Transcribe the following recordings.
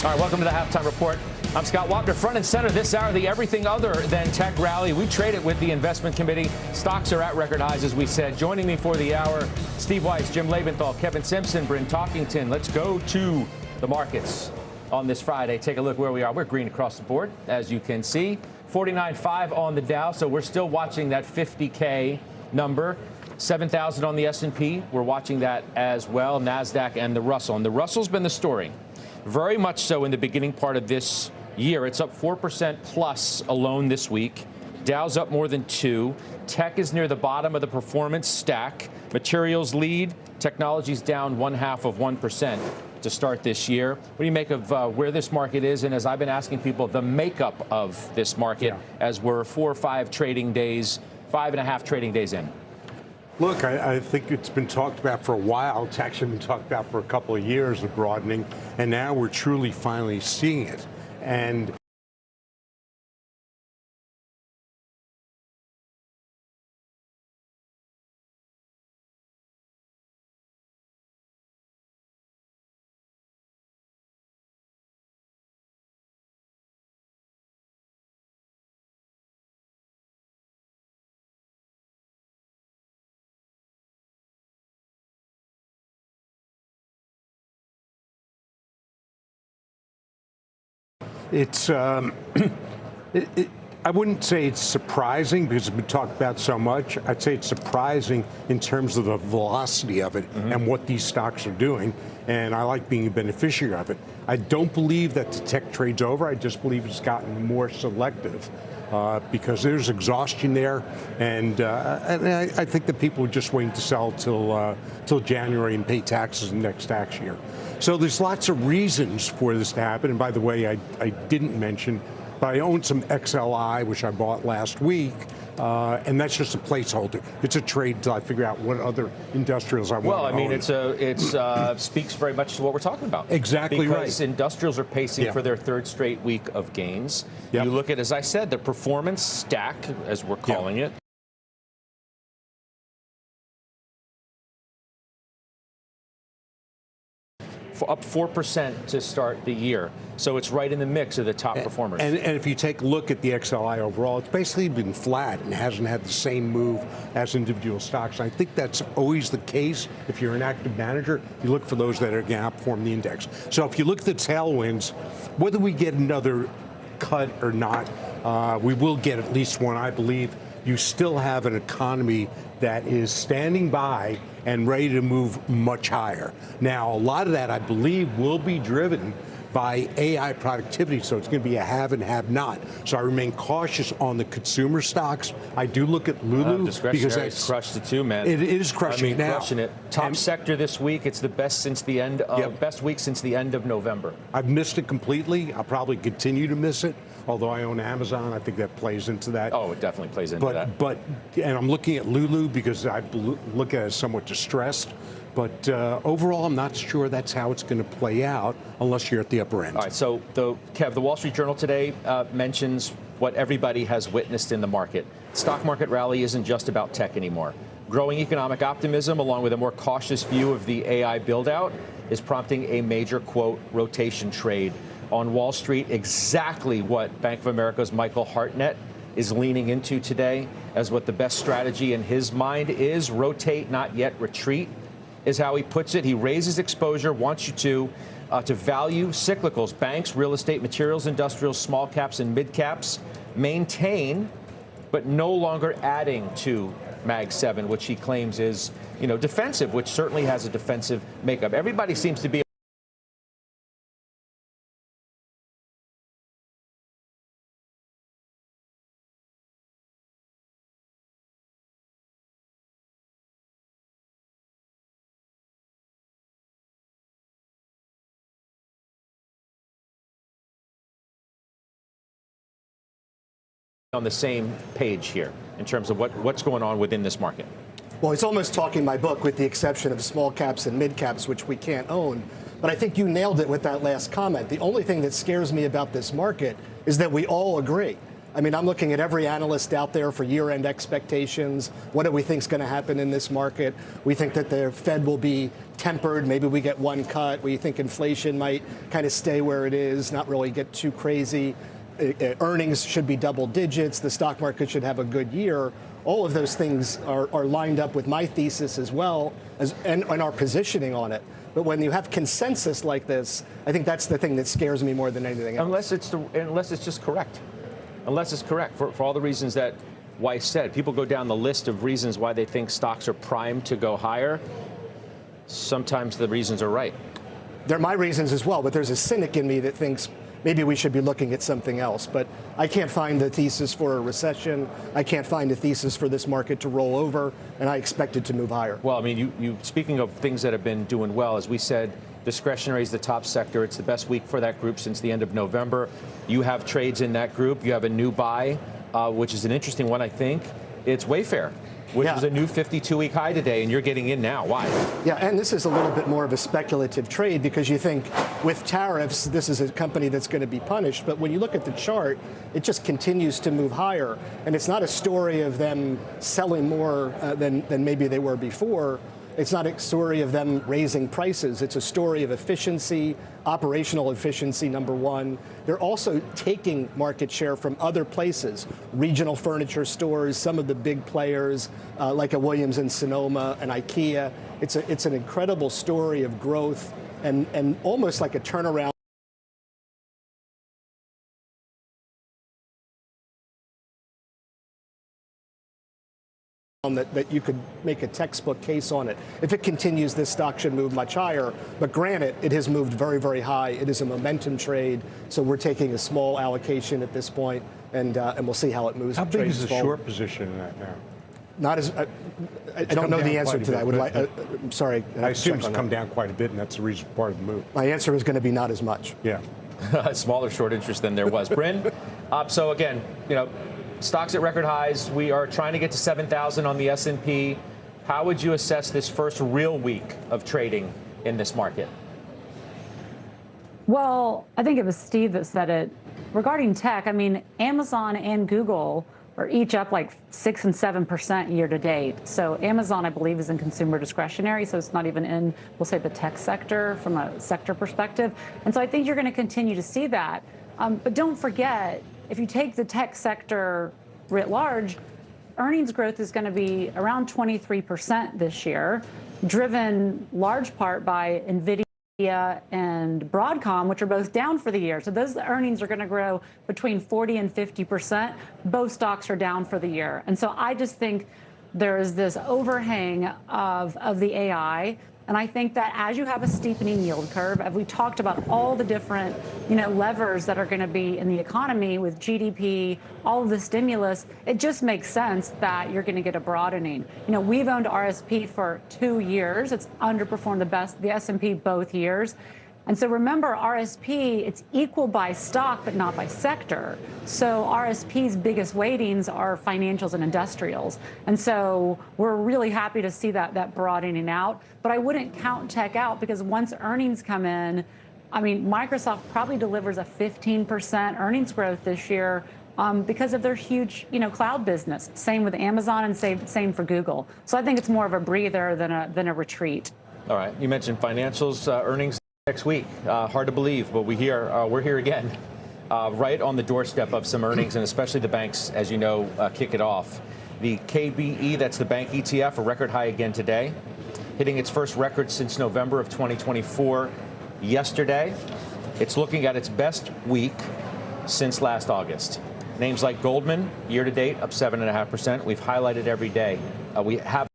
All right, welcome to the Halftime Report. I'm Scott Wapner, front and center this hour, the everything other than tech rally. We trade it with the investment committee. Stocks are at record highs, as we said. Joining me for the hour, Steve Weiss, Jim Lebenthal, Kevin Simpson, Bryn Talkington. Let's go to the markets on this Friday. Take a look where we are. We're green across the board, as you can see. 49.5 on the Dow, so we're still watching that 50K number. 7,000 on the S&P. We're watching that as well. NASDAQ and the Russell. And the Russell's been the story. Very much so in the beginning part of this year. It's up 4% plus alone this week. Dow's up more than 2%. Tech is near the bottom of the performance stack. Materials lead. Technology's down 0.5% to start this year. What do you make of where this market is? And as I've been asking people, the makeup of this market as we're 4 or 5 trading days, 5.5 trading days in. Look, I think it's been talked about for a while. It's actually been talked about for a couple of years, the broadening, and now we're truly finally seeing it. And it's, I wouldn't say it's surprising because it's been talked about so much. I'd say it's surprising in terms of the velocity of it and what these stocks are doing. And I like being a beneficiary of it. I don't believe that the tech trade's over. I just believe it's gotten more selective because there's exhaustion there. And I think that people are just waiting to sell till January and pay taxes in the next tax year. So there's lots of reasons for this to happen. And by the way, I didn't mention, but I own some XLI, which I bought last week, and that's just a placeholder. It's a trade till I figure out what other industrials I want to own. Well, I mean, it speaks very much to what we're talking about. Exactly right. Because industrials are pacing for their 3rd straight week of gains. You look at, as I said, the performance stack, as we're calling it. Up 4% to start the year. So it's right in the mix of the top performers. And if you take a look at the XLI overall, it's basically been flat and hasn't had the same move as individual stocks. I think that's always the case. If you're an active manager, you look for those that are going to outperform the index. So if you look at the tailwinds, whether we get another cut or not, we will get at least one, I believe. You still have an economy that is standing by and ready to move much higher. Now, a lot of that, I believe, will be driven by AI productivity, so it's going to be a have and have not. So I remain cautious on the consumer stocks. I do look at Lulu because it's crushed it too, man. It is crushing it now. Crushing it. Top sector this week. It's the best since the end of best week since the end of November. I've missed it completely. I'll probably continue to miss it. Although I own Amazon, I think that plays into that. Oh, it definitely plays into that. And I'm looking at Lulu because I look at it as somewhat distressed. But overall, I'm not sure that's how it's going to play out unless you're at the upper end. All right, so Kev, the Wall Street Journal today mentions what everybody has witnessed in the market. Stock market rally isn't just about tech anymore. Growing economic optimism, along with a more cautious view of the AI build-out, is prompting a major, quote, rotation trade on Wall Street. Exactly what Bank of America's Michael Hartnett is leaning into today as what the best strategy in his mind is. Rotate, not yet retreat, is how he puts it. He raises exposure, wants you to value cyclicals, banks, real estate, materials, industrials, small caps and mid caps, maintain, but no longer adding to Mag 7, which he claims is, defensive, which certainly has a defensive makeup. Everybody seems to be on the same page here in terms of what's going on within this market. Well, he's almost talking my book with the exception of small caps and mid caps, which we can't own. But I think you nailed it with that last comment. The only thing that scares me about this market is that we all agree I mean, I'm looking at every analyst out there for year-end expectations. What do we think is going to happen in this market? We think that the Fed will be tempered. Maybe we get one cut. We think inflation might kind of stay where it is, not really get too crazy. Earnings should be double digits. The stock market should have a good year. All of those things are lined up with my thesis as well and our positioning on it. But when you have consensus like this, I think that's the thing that scares me more than anything else. Unless it's just correct. Unless it's correct for all the reasons that Weiss said. People go down the list of reasons why they think stocks are primed to go higher. Sometimes the reasons are right. They're my reasons as well, but there's a cynic in me that thinks maybe we should be looking at something else. But I can't find the thesis for a recession. I can't find a thesis for this market to roll over, and I expect it to move higher. Well, I mean, you speaking of things that have been doing well, as we said, discretionary is the top sector. It's the best week for that group since the end of November. You have trades in that group. You have a new buy, which is an interesting one, I think. It's Wayfair, which is a new 52-week high today, and you're getting in now. Why? Yeah, and this is a little bit more of a speculative trade because you think with tariffs, this is a company that's going to be punished. But when you look at the chart, it just continues to move higher. And it's not a story of them selling more than maybe they were before. It's not a story of them raising prices. It's a story of efficiency, operational efficiency, number one. They're also taking market share from other places, regional furniture stores, some of the big players like a Williams and Sonoma and IKEA. It's an incredible story of growth and almost like a turnaround. That you could make a textbook case on it. If it continues, this stock should move much higher. But granted, it has moved very, very high. It is a momentum trade, so we're taking a small allocation at this point, and we'll see how it moves. How big is the short position in that now? Not as I don't know the answer to that. I would like. I'm sorry. I assume it's come down quite a bit, and that's the reason part of the move. My answer is going to be not as much. Yeah. Smaller short interest than there was. Bryn, so again, stocks at record highs. We are trying to get to 7,000 on the S&P. How would you assess this first real week of trading in this market? Well, I think it was Steve that said it. Regarding tech, I mean, Amazon and Google are each up like 6 and 7% year to date. So Amazon, I believe, is in consumer discretionary, so it's not even in, we'll say, the tech sector from a sector perspective. And so I think you're going to continue to see that. But don't forget, if you take the tech sector writ large, earnings growth is going to be around 23% this year, driven large part by NVIDIA and Broadcom, which are both down for the year. So those earnings are going to grow between 40 and 50%. Both stocks are down for the year. And so I just think there is this overhang of the AI. And I think that as you have a steepening yield curve, as we talked about all the different, levers that are going to be in the economy with GDP, all of the stimulus, it just makes sense that you're going to get a broadening. We've owned RSP for 2 years. It's underperformed the S&P both years. And so remember, RSP, it's equal by stock, but not by sector. So RSP's biggest weightings are financials and industrials. And so we're really happy to see that broadening out. But I wouldn't count tech out because once earnings come in, I mean, Microsoft probably delivers a 15% earnings growth this year because of their huge, cloud business. Same with Amazon and same for Google. So I think it's more of a breather than a retreat. All right. You mentioned financials, earnings next week. Hard to believe, but we're here again, right on the doorstep of some earnings, and especially the banks, as you know, kick it off. The KBE, that's the bank ETF, a record high again today, hitting its first record since November of 2024 yesterday. It's looking at its best week since last August. Names like Goldman, year to date, up 7.5%. We've highlighted every day. We have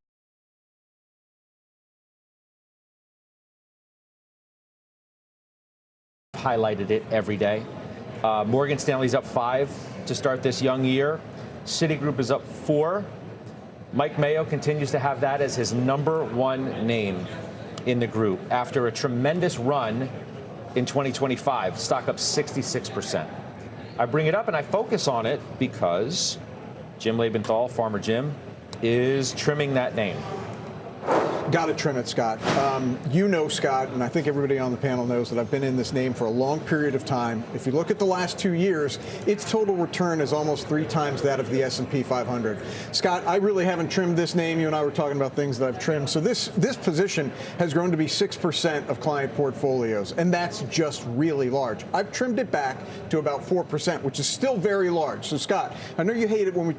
highlighted it every day. Morgan Stanley's up 5 to start this young year. Citigroup is up 4. Mike Mayo continues to have that as his number one name in the group after a tremendous run in 2025. Stock up 66%. I bring it up and I focus on it because Jim Lebenthal, Farmer Jim, is trimming that name. Got to trim it, Scott. You know, Scott, and I think everybody on the panel knows that I've been in this name for a long period of time. If you look at the last 2 years, its total return is almost 3 times that of the S&P 500. Scott, I really haven't trimmed this name. You and I were talking about things that I've trimmed. So this position has grown to be 6% of client portfolios, and that's just really large. I've trimmed it back to about 4%, which is still very large. So, Scott, I know you hate it when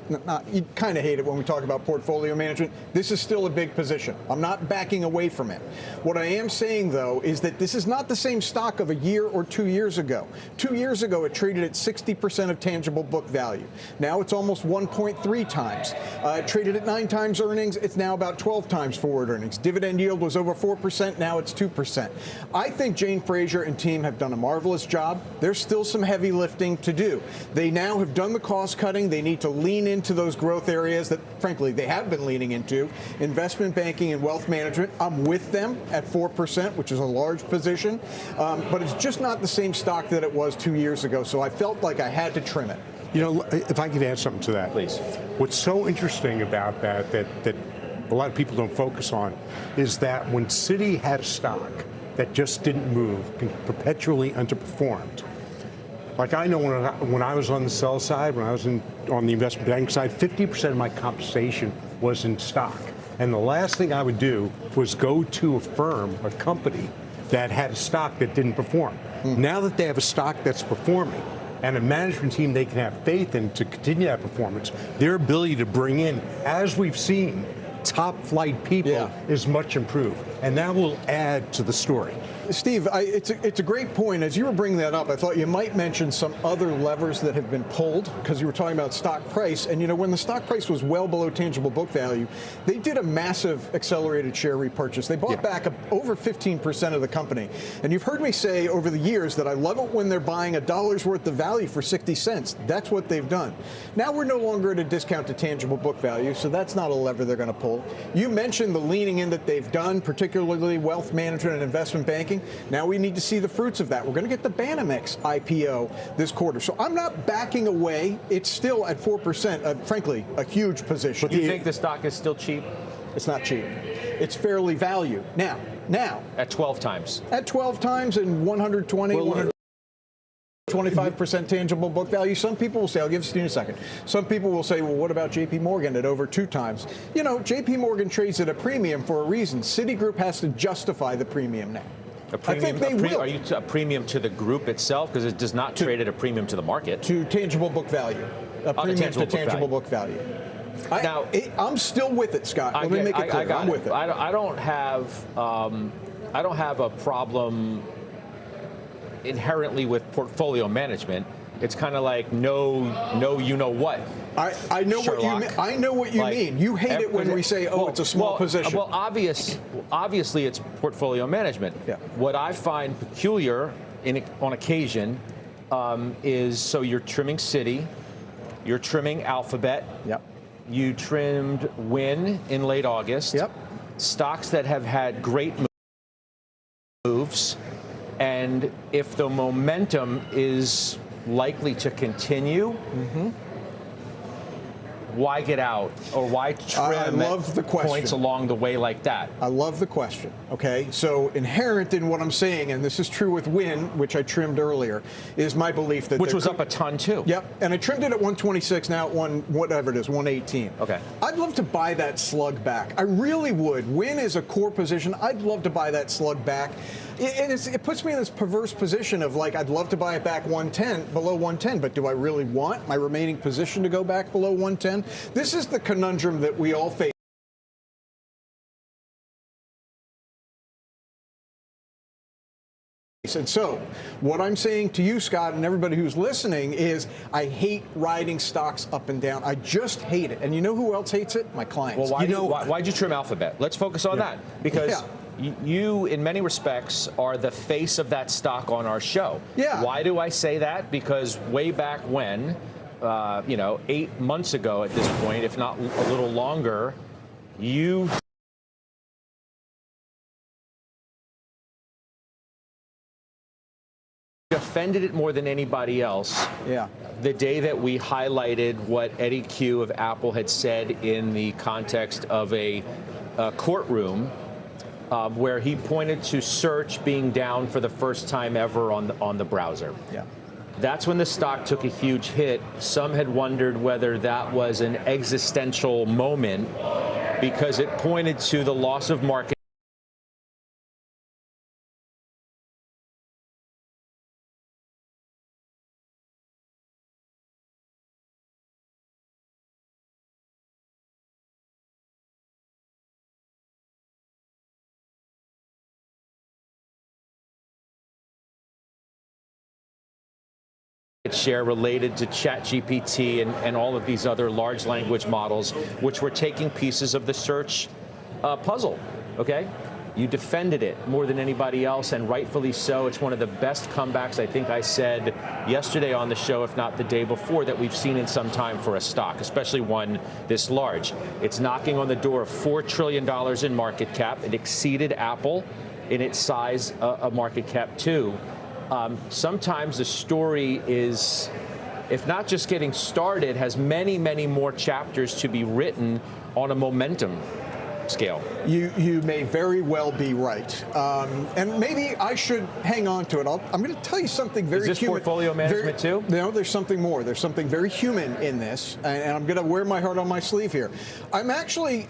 you kind of hate it when we talk about portfolio management. This is still a big position. I'm not backing away from it. What I am saying, though, is that this is not the same stock of a year or 2 years ago. 2 years ago, it traded at 60% of tangible book value. Now it's almost 1.3 times. It traded at 9 times earnings. It's now about 12 times forward earnings. Dividend yield was over 4%. Now it's 2%. I think Jane Fraser and team have done a marvelous job. There's still some heavy lifting to do. They now have done the cost cutting. They need to lean into those growth areas that, frankly, they have been leaning into. Investment banking and wealth management. I'm with them at 4%, which is a large position, but it's just not the same stock that it was 2 years ago, so I felt like I had to trim it. You know, if I could add something to that. Please. What's so interesting about that a lot of people don't focus on is that when Citi had a stock that just didn't move, perpetually underperformed. Like I know when I was on the sell side, when I was on the investment banking side, 50% of my compensation was in stock. And the last thing I would do was go to a firm, a company, that had a stock that didn't perform. Now that they have a stock that's performing and a management team they can have faith in to continue that performance, their ability to bring in, as we've seen, top flight people is much improved. And that will add to the story. Steve, it's a great point. As you were bringing that up, I thought you might mention some other levers that have been pulled, because you were talking about stock price. And, you know, when the stock price was well below tangible book value, they did a massive accelerated share repurchase. They bought back over 15% of the company. And you've heard me say over the years that I love it when they're buying $1 worth of value for 60 cents. That's what they've done. Now we're no longer at a discount to tangible book value, so that's not a lever they're going to pull. You mentioned the leaning in that they've done, particularly wealth management and investment banking. Now we need to see the fruits of that. We're going to get the Banamex IPO this quarter. So I'm not backing away. It's still at 4%, frankly, a huge position. Do you think the stock is still cheap? It's not cheap. It's fairly valued. Now. At 12 times. At 12 times and 125% tangible book value. Some people will say, I'll give Steve a second. Some people will say, well, what about JP Morgan at over 2 times? You know, JP Morgan trades at a premium for a reason. Citigroup has to justify the premium now. A premium, I think they will. Are you a premium to the group itself? Because it does not trade at a premium to the market. To tangible book value. A premium to tangible book value. Now, I'm still with it, Scott. Let me make it clear. I'm with it. I don't have a problem inherently with portfolio management. It's kind of like no, you know what. I know what you mean. I know what you mean. You hate it when we say, oh, it's a small position. Well, obviously, it's portfolio management. Yeah. What I find peculiar on occasion is so you're trimming Citi, you're trimming Alphabet. Yep. You trimmed Win in late August. Yep. Stocks that have had great moves, and if the momentum is likely to continue, why get out or why trim points along the way like that? I love the question. Okay, so inherent in what I'm saying, and this is true with Win, which I trimmed earlier, is my belief that which was up a ton too. Yep, and I trimmed it at 126. Now at whatever it is, 118. Okay, I'd love to buy that slug back. I really would. Win is a core position. I'd love to buy that slug back. It puts me in this perverse position of like I'd love to buy it back below 110, but do I really want my remaining position to go back below 110? This is the conundrum that we all face. And so, what I'm saying to you, Scott, and everybody who's listening is I hate riding stocks up and down. I just hate it. And you know who else hates it? My clients. Well, why'd you trim Alphabet? Let's focus on that. Because you, in many respects, are the face of that stock on our show. Yeah. Why do I say that? Because way back when, 8 months ago at this point, if not a little longer, you defended it more than anybody else. Yeah. The day that we highlighted what Eddie Q of Apple had said in the context of a courtroom where he pointed to search being down for the first time ever on the browser. Yeah. That's when the stock took a huge hit. Some had wondered whether that was an existential moment because it pointed to the loss of market. Share related to ChatGPT and all of these other large language models, which were taking pieces of the search puzzle, okay? You defended it more than anybody else, and rightfully so. It's one of the best comebacks, I think I said yesterday on the show, if not the day before, that we've seen in some time for a stock, especially one this large. It's knocking on the door of $4 trillion in market cap. It exceeded Apple in its size of market cap, too. Sometimes the story is, if not just getting started, has many, many more chapters to be written on a momentum scale. You may very well be right. And maybe I should hang on to it. I'm going to tell you something very human. Is this portfolio management too? No, there's something more. There's something very human in this, and I'm going to wear my heart on my sleeve here. I'm actually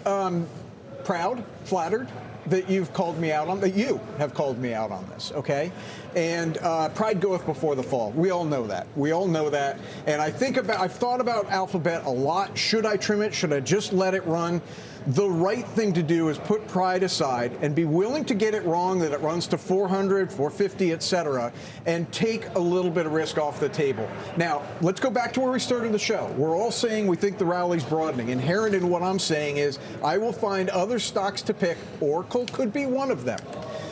proud, flattered that you've called me out on, that you have called me out on this, okay? And pride goeth before the fall. We all know that. We all know that. And I've thought about Alphabet a lot. Should I trim it? Should I just let it run? The right thing to do is put pride aside and be willing to get it wrong, that it runs to 400, 450, et cetera, and take a little bit of risk off the table. Now, let's go back to where we started the show. We're all saying we think the rally's broadening. Inherent in what I'm saying is I will find other stocks to pick. Oracle could be one of them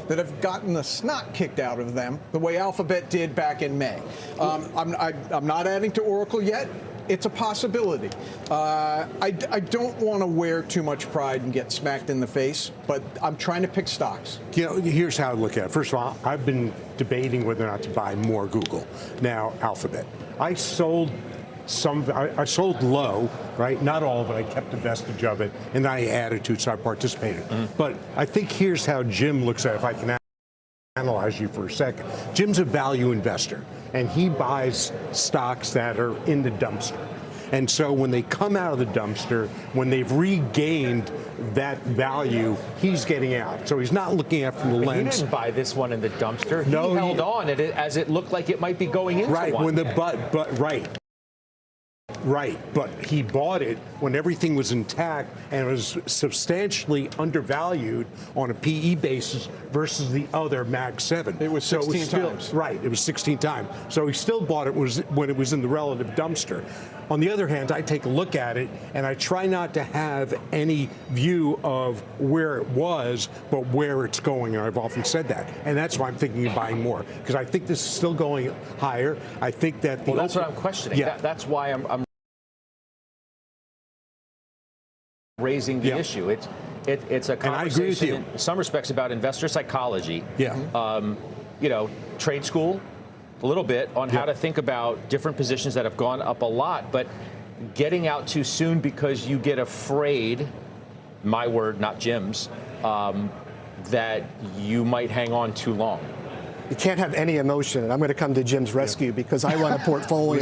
that have gotten the snot kicked out of them the way Alphabet did back in May. I'm not adding to Oracle yet. It's a possibility. I don't want to wear too much pride and get smacked in the face, but I'm trying to pick stocks. You know, here's how I look at it. First of all, I've been debating whether or not to buy more Google. Now, Alphabet. I sold low, right? Not all of it. I kept a vestige of it, and I added to it, so I participated. But I think here's how Jim looks at it, if I can analyze you for a second. Jim's a value investor, and he buys stocks that are in the dumpster. And so when they come out of the dumpster, when they've regained that value, he's getting out. So he's not looking at it from the lens. He didn't buy this one in the dumpster. No, he held on as it looked like it might be going into right, one. When the Right, but he bought it when everything was intact and it was substantially undervalued on a PE basis versus the other Mag 7. It was 16 times. Right, it was 16 times. So he still bought it when it was in the relative dumpster. On the other hand, I take a look at it and I try not to have any view of where it was, but where it's going. And I've often said that. And that's why I'm thinking of buying more, because I think this is still going higher. I think that well, that's what I'm questioning. Yeah. That's why I'm raising the issue. It's a conversation in some respects about investor psychology. Yeah. You know, trade school a little bit on how to think about different positions that have gone up a lot, but getting out too soon because you get afraid, my word, not Jim's, that you might hang on too long. You can't have any emotion, and I'm going to come to Jim's rescue because I run a portfolio.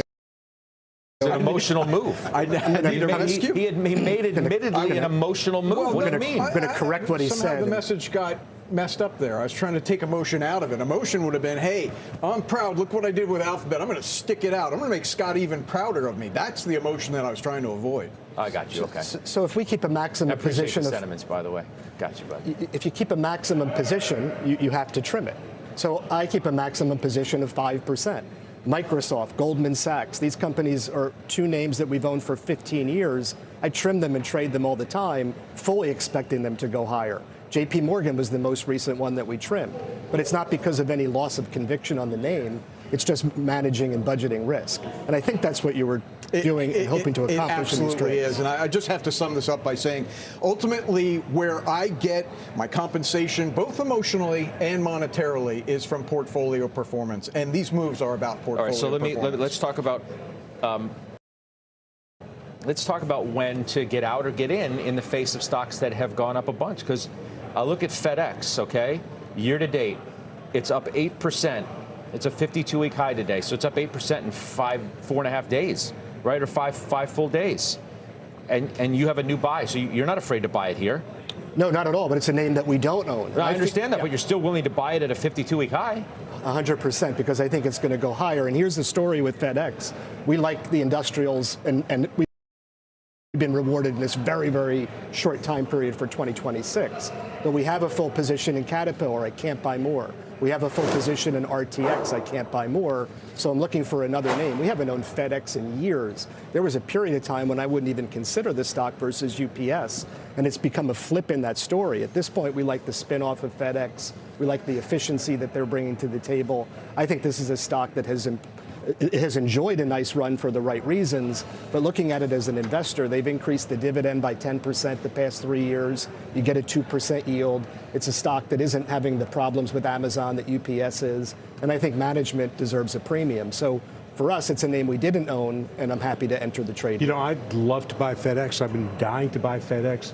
It's an emotional move. I need a rescue. He made admittedly an emotional move. Well, what do you mean? I'm going to correct what he somehow said. The message got messed up there. I was trying to take emotion out of it. Emotion would have been, hey, I'm proud. Look what I did with Alphabet. I'm going to stick it out. I'm going to make Scott even prouder of me. That's the emotion that I was trying to avoid. I got you. Okay. So if we keep a maximum position the of sentiments, by the way. Got you, bud. If you keep a maximum position, you have to trim it. So I keep a maximum position of 5%. Microsoft, Goldman Sachs, these companies are two names that we've owned for 15 years. I trim them and trade them all the time, fully expecting them to go higher. JP Morgan was the most recent one that we trimmed. But it's not because of any loss of conviction on the name. It's just managing and budgeting risk. And I think that's what you were doing and hoping to accomplish in these trades. It absolutely is. And I just have to sum this up by saying, ultimately, where I get my compensation, both emotionally and monetarily, is from portfolio performance. And these moves are about portfolio performance. All right, so let's talk about when to get out or get in the face of stocks that have gone up a bunch, because Look at FedEx, okay? Year to date, it's up 8%. It's a 52-week high today, so it's up 8% in 4.5 days, right? Or five full days. And you have a new buy, so you're not afraid to buy it here. No, not at all, but it's a name that we don't own. I understand that, but you're still willing to buy it at a 52-week high? 100%, because I think it's going to go higher. And here's the story with FedEx. We like the industrials, and we've been rewarded in this very, very short time period for 2026. But we have a full position in Caterpillar. I can't buy more. We have a full position in RTX. I can't buy more. So I'm looking for another name. We haven't owned FedEx in years. There was a period of time when I wouldn't even consider the stock versus UPS, and it's become a flip in that story. At this point, we like the spin-off of FedEx. We like the efficiency that they're bringing to the table. I think this is a stock that has enjoyed a nice run for the right reasons, but looking at it as an investor, they've increased the dividend by 10% the past 3 years. You get a 2% yield. It's a stock that isn't having the problems with Amazon that UPS is, and I think management deserves a premium. So for us, it's a name we didn't own, and I'm happy to enter the trade. You know, I'd love to buy FedEx. I've been dying to buy FedEx,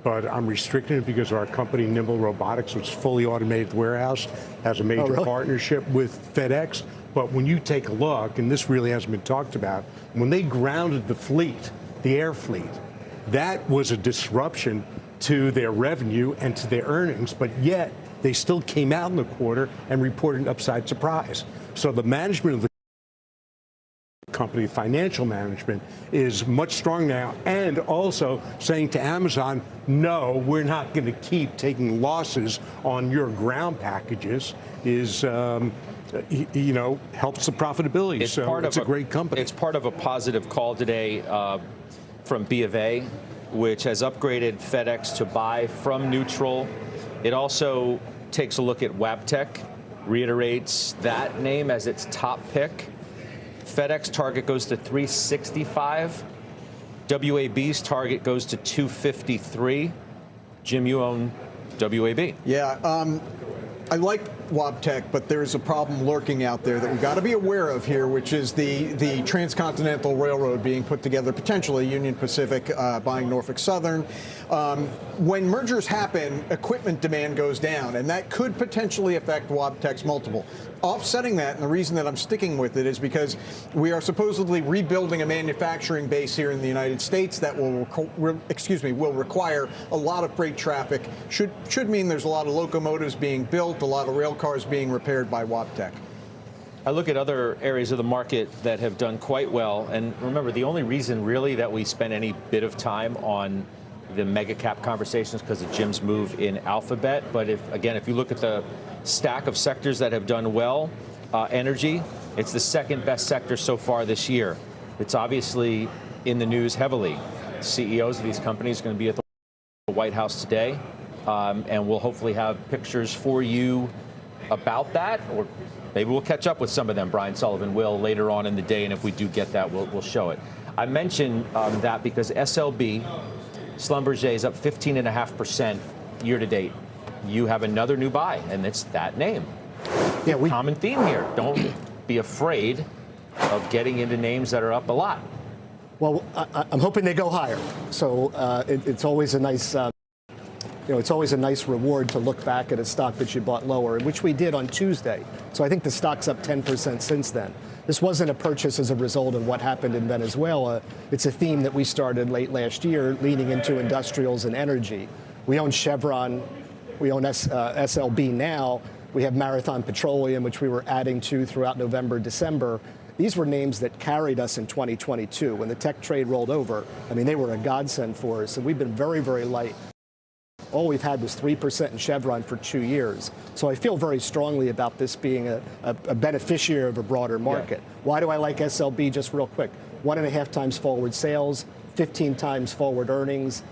but I'm restricting it because our company, Nimble Robotics, which is fully automated warehouse, has a major partnership with FedEx. But when you take a look, and this really hasn't been talked about, when they grounded the fleet, the air fleet, that was a disruption to their revenue and to their earnings, but yet they still came out in the quarter and reported an upside surprise. So the management of the company, financial management, is much stronger now, and also saying to Amazon, no, we're not going to keep taking losses on your ground packages, is helps the profitability. It's a great company. It's part of a positive call today from B of A, which has upgraded FedEx to buy from neutral. It also takes a look at Wabtec, reiterates that name as its top pick. FedEx target goes to 365. WAB's target goes to 253. Jim, you own WAB. Yeah. I like Wabtec, but there's a problem lurking out there that we've got to be aware of here, which is the transcontinental railroad being put together, potentially Union Pacific buying Norfolk Southern. When mergers happen, equipment demand goes down, and that could potentially affect Wabtec's multiple. Offsetting that, and the reason that I'm sticking with it is because we are supposedly rebuilding a manufacturing base here in the United States that will require a lot of freight traffic. Should mean there's a lot of locomotives being built, a lot of rail cars being repaired by Wabtec. I look at other areas of the market that have done quite well, and remember, the only reason really that we spend any bit of time on the mega cap conversations because of Jim's move in Alphabet. But if you look at the stack of sectors that have done well, energy, it's the second best sector so far this year. It's obviously in the news heavily. CEOs of these companies are going to be at the White House today, and we'll hopefully have pictures for you about that, or maybe we'll catch up with some of them. Brian Sullivan will later on in the day, and if we do get that, we'll show it. I mentioned that because SLB, Schlumberger, is up 15.5% year to date. You have another new buy, and it's that name. Yeah, common theme here. Don't be afraid of getting into names that are up a lot. Well, I'm hoping they go higher. So it's always a nice. It's always a nice reward to look back at a stock that you bought lower, which we did on Tuesday. So I think the stock's up 10% since then. This wasn't a purchase as a result of what happened in Venezuela. It's a theme that we started late last year, leaning into industrials and energy. We own Chevron. We own SLB now. We have Marathon Petroleum, which we were adding to throughout November, December. These were names that carried us in 2022. When the tech trade rolled over, I mean, they were a godsend for us, and we've been very, very light. All we've had was 3% in Chevron for 2 years. So I feel very strongly about this being a beneficiary of a broader market. Yeah. Why do I like SLB? Just real quick. 1.5 times forward sales, 15 times forward earnings,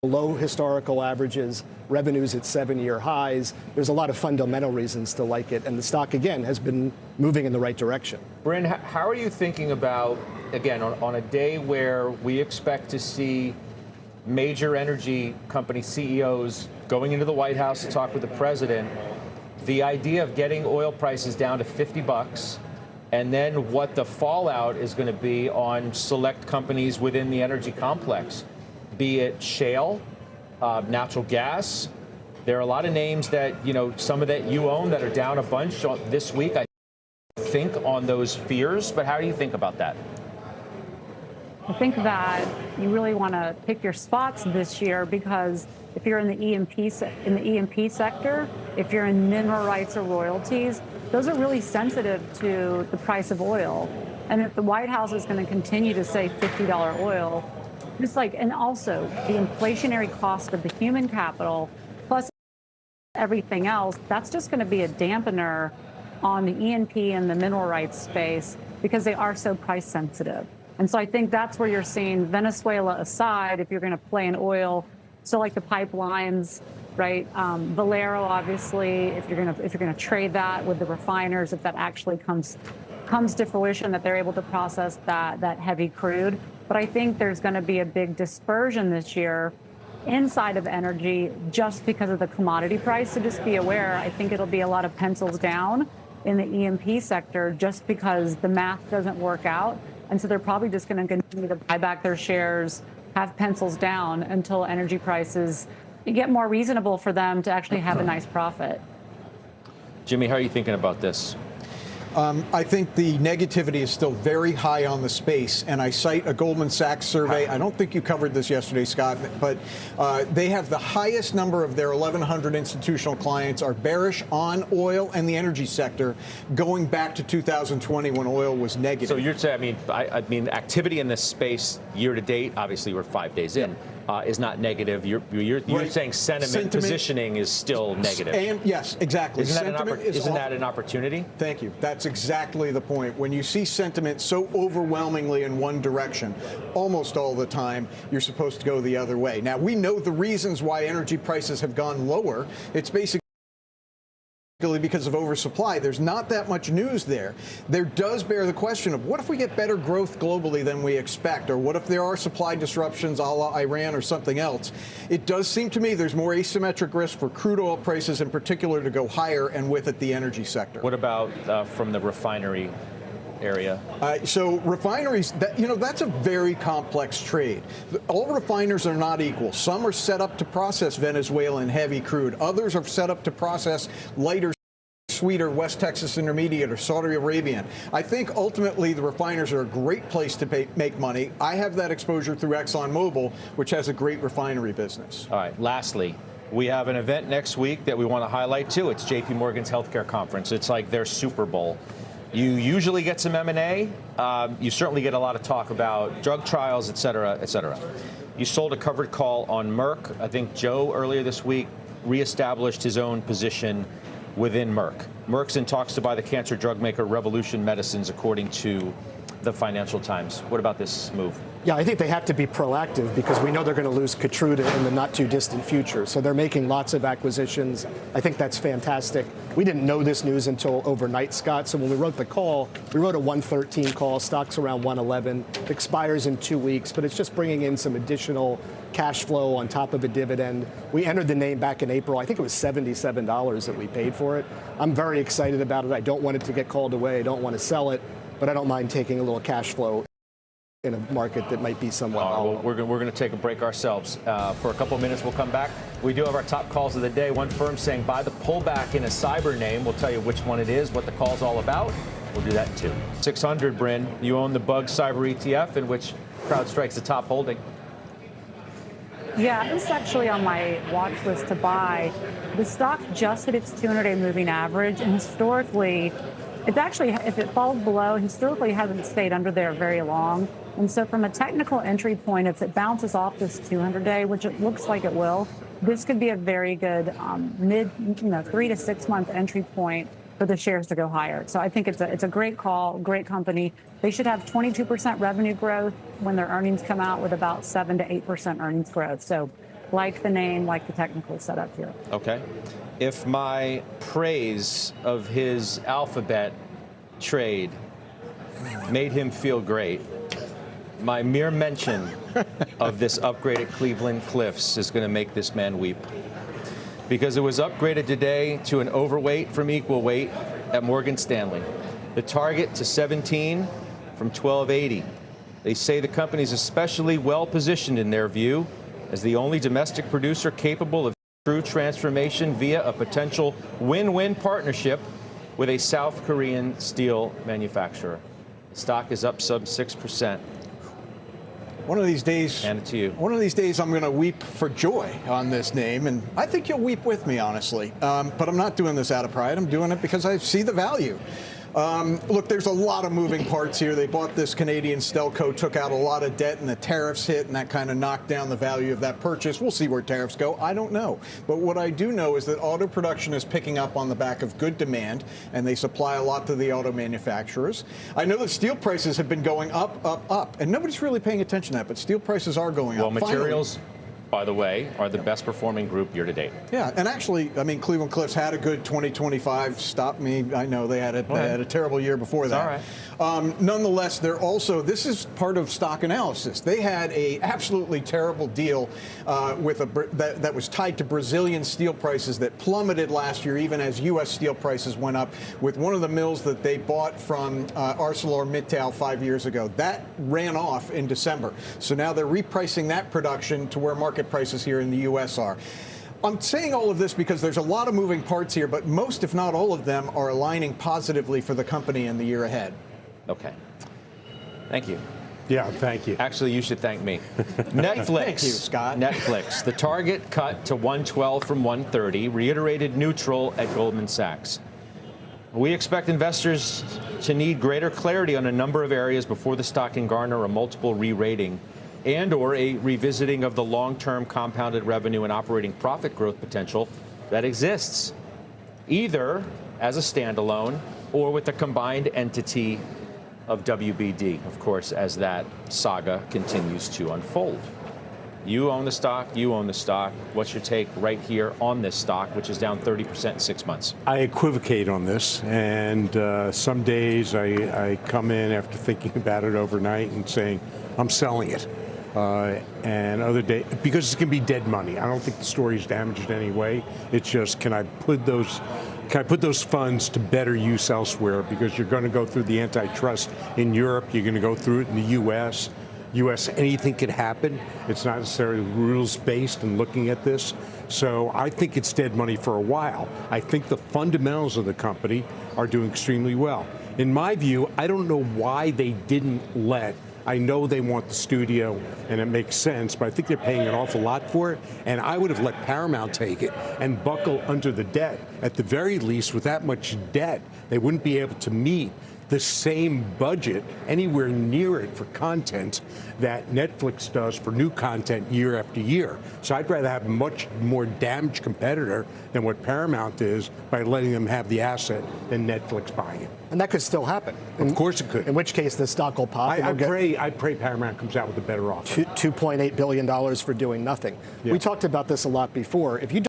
below historical averages, revenues at 7-year highs. There's a lot of fundamental reasons to like it. And the stock, again, has been moving in the right direction. Bryn, how are you thinking about, again, on a day where we expect to see major energy company CEOs going into the White House to talk with the president, the idea of getting oil prices down to $50 and then what the fallout is going to be on select companies within the energy complex, be it shale, natural gas, There are a lot of names that, some of that you own that are down a bunch this week, I think, on those fears. But how do you think about that? I think that you really want to pick your spots this year, because if you're in the E&P sector, if you're in mineral rights or royalties, those are really sensitive to the price of oil. And if the White House is going to continue to say $50 oil, and also the inflationary cost of the human capital plus everything else, that's just going to be a dampener on the E&P and the mineral rights space, because they are so price sensitive. And so I think that's where you're seeing, Venezuela aside, if you're going to play in oil, so like the pipelines, right? Valero, obviously, if you're going to trade that with the refiners, if that actually comes to fruition, that they're able to process that heavy crude. But I think there's going to be a big dispersion this year inside of energy just because of the commodity price. So just be aware, I think it'll be a lot of pencils down in the E&P sector just because the math doesn't work out. And so they're probably just going to continue to buy back their shares, have pencils down until energy prices get more reasonable for them to actually have a nice profit. Jimmy, how are you thinking about this? I think the negativity is still very high on the space, and I cite a Goldman Sachs survey. I don't think you covered this yesterday, Scott, but they have the highest number of their 1,100 institutional clients are bearish on oil and the energy sector going back to 2020 when oil was negative. So you're saying, I mean, activity in this space year to date, obviously we're 5 days in, is not negative. You're Right. saying sentiment positioning is still negative. And yes, exactly. Isn't that an opportunity? Thank you. That's exactly the point. When you see sentiment so overwhelmingly in one direction, almost all the time, you're supposed to go the other way. Now, we know the reasons why energy prices have gone lower. It's basically because of oversupply. There's not that much news there. There does bear the question of what if we get better growth globally than we expect, or what if there are supply disruptions a la Iran or something else. It does seem to me there's more asymmetric risk for crude oil prices in particular to go higher, and with it the energy sector. What about from the refinery area? So refineries, that's a very complex trade. All refiners are not equal. Some are set up to process Venezuelan heavy crude. Others are set up to process lighter, sweeter West Texas Intermediate or Saudi Arabian. I think ultimately the refiners are a great place to make money. I have that exposure through ExxonMobil, which has a great refinery business. All right. Lastly, we have an event next week that we want to highlight too. It's JP Morgan's healthcare conference. It's like their Super Bowl. You usually get some M&A. You certainly get a lot of talk about drug trials, et cetera, et cetera. You sold a covered call on Merck. I think Joe earlier this week reestablished his own position within Merck. Merck's in talks to buy the cancer drug maker Revolution Medicines, according to the Financial Times. What about this move? Yeah, I think they have to be proactive because we know they're going to lose Keytruda in the not too distant future. So they're making lots of acquisitions. I think that's fantastic. We didn't know this news until overnight, Scott. So when we wrote the call, we wrote a 113 call. Stock's around 111. It expires in 2 weeks, but it's just bringing in some additional cash flow on top of a dividend. We entered the name back in April. I think it was $77 that we paid for it. I'm very excited about it. I don't want it to get called away. I don't want to sell it, but I don't mind taking a little cash flow in a market that might be somewhat volatile. Well, we're going to take a break ourselves. For a couple of minutes, we'll come back. We do have our top calls of the day. One firm saying buy the pullback in a cyber name. We'll tell you which one it is, what the call's all about. We'll do that too. 600, Bryn. You own the Bug Cyber ETF, in which CrowdStrike's the top holding. Yeah, this is actually on my watch list to buy. The stock just hit its 200-day moving average, and historically, it's actually, if it falls below, historically hasn't stayed under there very long. And so from a technical entry point, if it bounces off this 200-day, which it looks like it will, this could be a very good 3 to 6 month entry point for the shares to go higher. So I think it's a great call, great company. They should have 22% revenue growth when their earnings come out, with about 7 to 8% earnings growth. So like the name, like the technical setup here. Okay. If my praise of his Alphabet trade made him feel great, my mere mention of this upgraded Cleveland Cliffs is going to make this man weep. Because it was upgraded today to an overweight from equal weight at Morgan Stanley. The target to 17 from 1280. They say the company is especially well positioned in their view as the only domestic producer capable of true transformation via a potential win-win partnership with a South Korean steel manufacturer. The stock is up sub 6%. One of these days, Hand it to you. One of these days, I'm going to weep for joy on this name, and I think you'll weep with me, honestly. But I'm not doing this out of pride. I'm doing it because I see the value. Look, there's a lot of moving parts here. They bought this Canadian Stelco, took out a lot of debt, and the tariffs hit, and that kind of knocked down the value of that purchase. We'll see where tariffs go. I don't know. But what I do know is that auto production is picking up on the back of good demand, and they supply a lot to the auto manufacturers. I know that steel prices have been going up, up, up, and nobody's really paying attention to that, but steel prices are going up. Well, materials, by the way, are the best performing group year to date. Yeah, and actually, I mean, Cleveland Cliffs had a good 2025. Stop me. I know they had a terrible year before that. All right. Nonetheless, they're also, this is part of stock analysis. They had a absolutely terrible deal that was tied to Brazilian steel prices that plummeted last year, even as U.S. steel prices went up, with one of the mills that they bought from ArcelorMittal 5 years ago. That ran off in December. So now they're repricing that production to where market prices here in the U.S. are. I'm saying all of this because there's a lot of moving parts here, but most, if not all of them, are aligning positively for the company in the year ahead. Okay. Thank you. Yeah, thank you. Actually, you should thank me. Netflix. Thank you, Scott. Netflix. The target cut to 112 from 130, reiterated neutral at Goldman Sachs. We expect investors to need greater clarity on a number of areas before the stock can garner a multiple re-rating and or a revisiting of the long-term compounded revenue and operating profit growth potential that exists, either as a standalone or with the combined entity of WBD, of course, as that saga continues to unfold. You own the stock, you own the stock. What's your take right here on this stock, which is down 30% in 6 months? I equivocate on this, and some days I come in after thinking about it overnight and saying, I'm selling it. And other days, because it's going to be dead money. I don't think the story is damaged in any way. It's just, can I put those funds to better use elsewhere? Because you're going to go through the antitrust in Europe. You're going to go through it in the U.S. Anything could happen. It's not necessarily rules-based in looking at this. So I think it's dead money for a while. I think the fundamentals of the company are doing extremely well. In my view, I don't know why they didn't let, I know they want the studio, and it makes sense, but I think they're paying an awful lot for it, and I would have let Paramount take it and buckle under the debt. At the very least, with that much debt, they wouldn't be able to meet the same budget anywhere near it for content that Netflix does for new content year after year. So I'd rather have a much more damaged competitor than what Paramount is by letting them have the asset than Netflix buying it. And that could still happen. Of course it could. In which case the stock will pop. I pray Paramount comes out with a better offer. $2.8 billion for doing nothing. Yeah. We talked about this a lot before. If you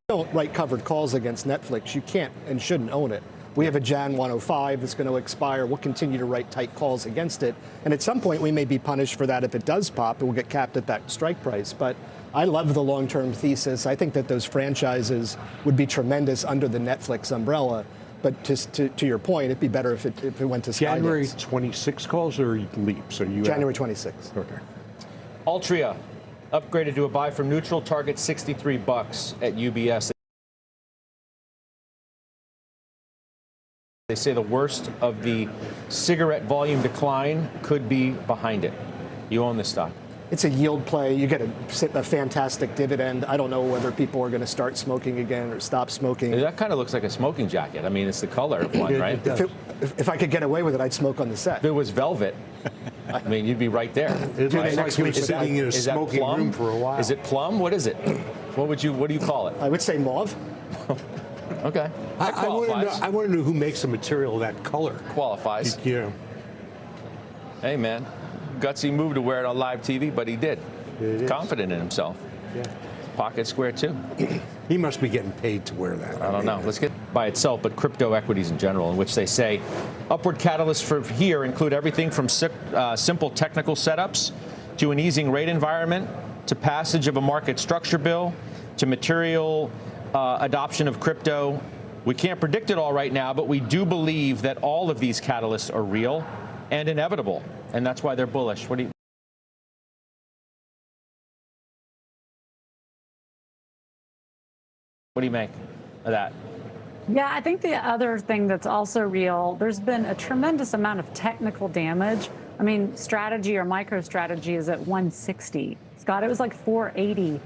don't write covered calls against Netflix, you can't and shouldn't own it. We have a Jan 105 that's going to expire. We'll continue to write tight calls against it. And at some point, we may be punished for that if it does pop. It will get capped at that strike price. But I love the long-term thesis. I think that those franchises would be tremendous under the Netflix umbrella. But to your point, it'd be better if it went to Skydance. January 26 calls or leaps? Are you January 26. Okay. Altria upgraded to a buy from neutral, target $63 at UBS. They say the worst of the cigarette volume decline could be behind it. You own this stock. It's a yield play. You get a fantastic dividend. I don't know whether people are going to start smoking again or stop smoking. That kind of looks like a smoking jacket. I mean, it's the color of one, right? If I could get away with it, I'd smoke on the set. If it was velvet, I mean, you'd be right there. It looks like you were sitting in a Is that smoking plum? room for a while. Is it plum? What is it? What do you call it? I would say mauve. Okay. That qualifies. I want to know who makes a material of that color. Qualifies. Yeah. Hey, man. Gutsy move to wear it on live TV, but he did. Confident in himself. Yeah. Pocket square, too. He must be getting paid to wear that. I don't know. Let's get by itself, but crypto equities in general, in which they say upward catalysts for here include everything from simple technical setups to an easing rate environment to passage of a market structure bill to material adoption of crypto. We can't predict it all right now, but we do believe that all of these catalysts are real and inevitable, and that's why they're bullish. What do you What do you make of that? Yeah, I think the other thing that's also real, there's been a tremendous amount of technical damage. I mean, strategy or MicroStrategy is at 160. Scott, it was like 480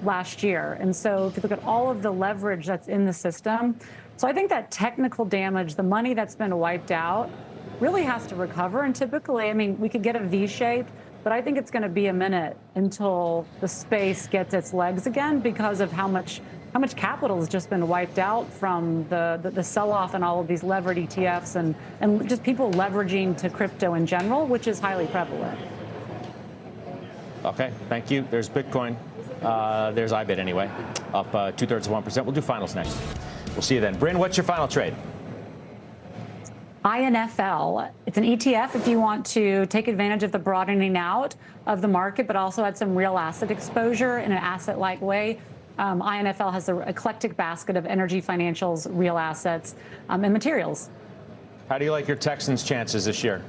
last year. And so if you look at all of the leverage that's in the system, so I think that technical damage, the money that's been wiped out, really has to recover. And typically, I mean, we could get a V shape, but I think it's going to be a minute until the space gets its legs again because of how much capital has just been wiped out from the sell-off and all of these levered ETFs and just people leveraging to crypto in general, which is highly prevalent. Okay, thank you. There's Bitcoin. There's IBIT anyway, up 2/3 of 1%. We'll do finals next. We'll see you then. Bryn, what's your final trade? INFL. It's an ETF if you want to take advantage of the broadening out of the market, but also add some real asset exposure in an asset-light way. INFL has an eclectic basket of energy, financials, real assets, and materials. How do you like your Texans' chances this year?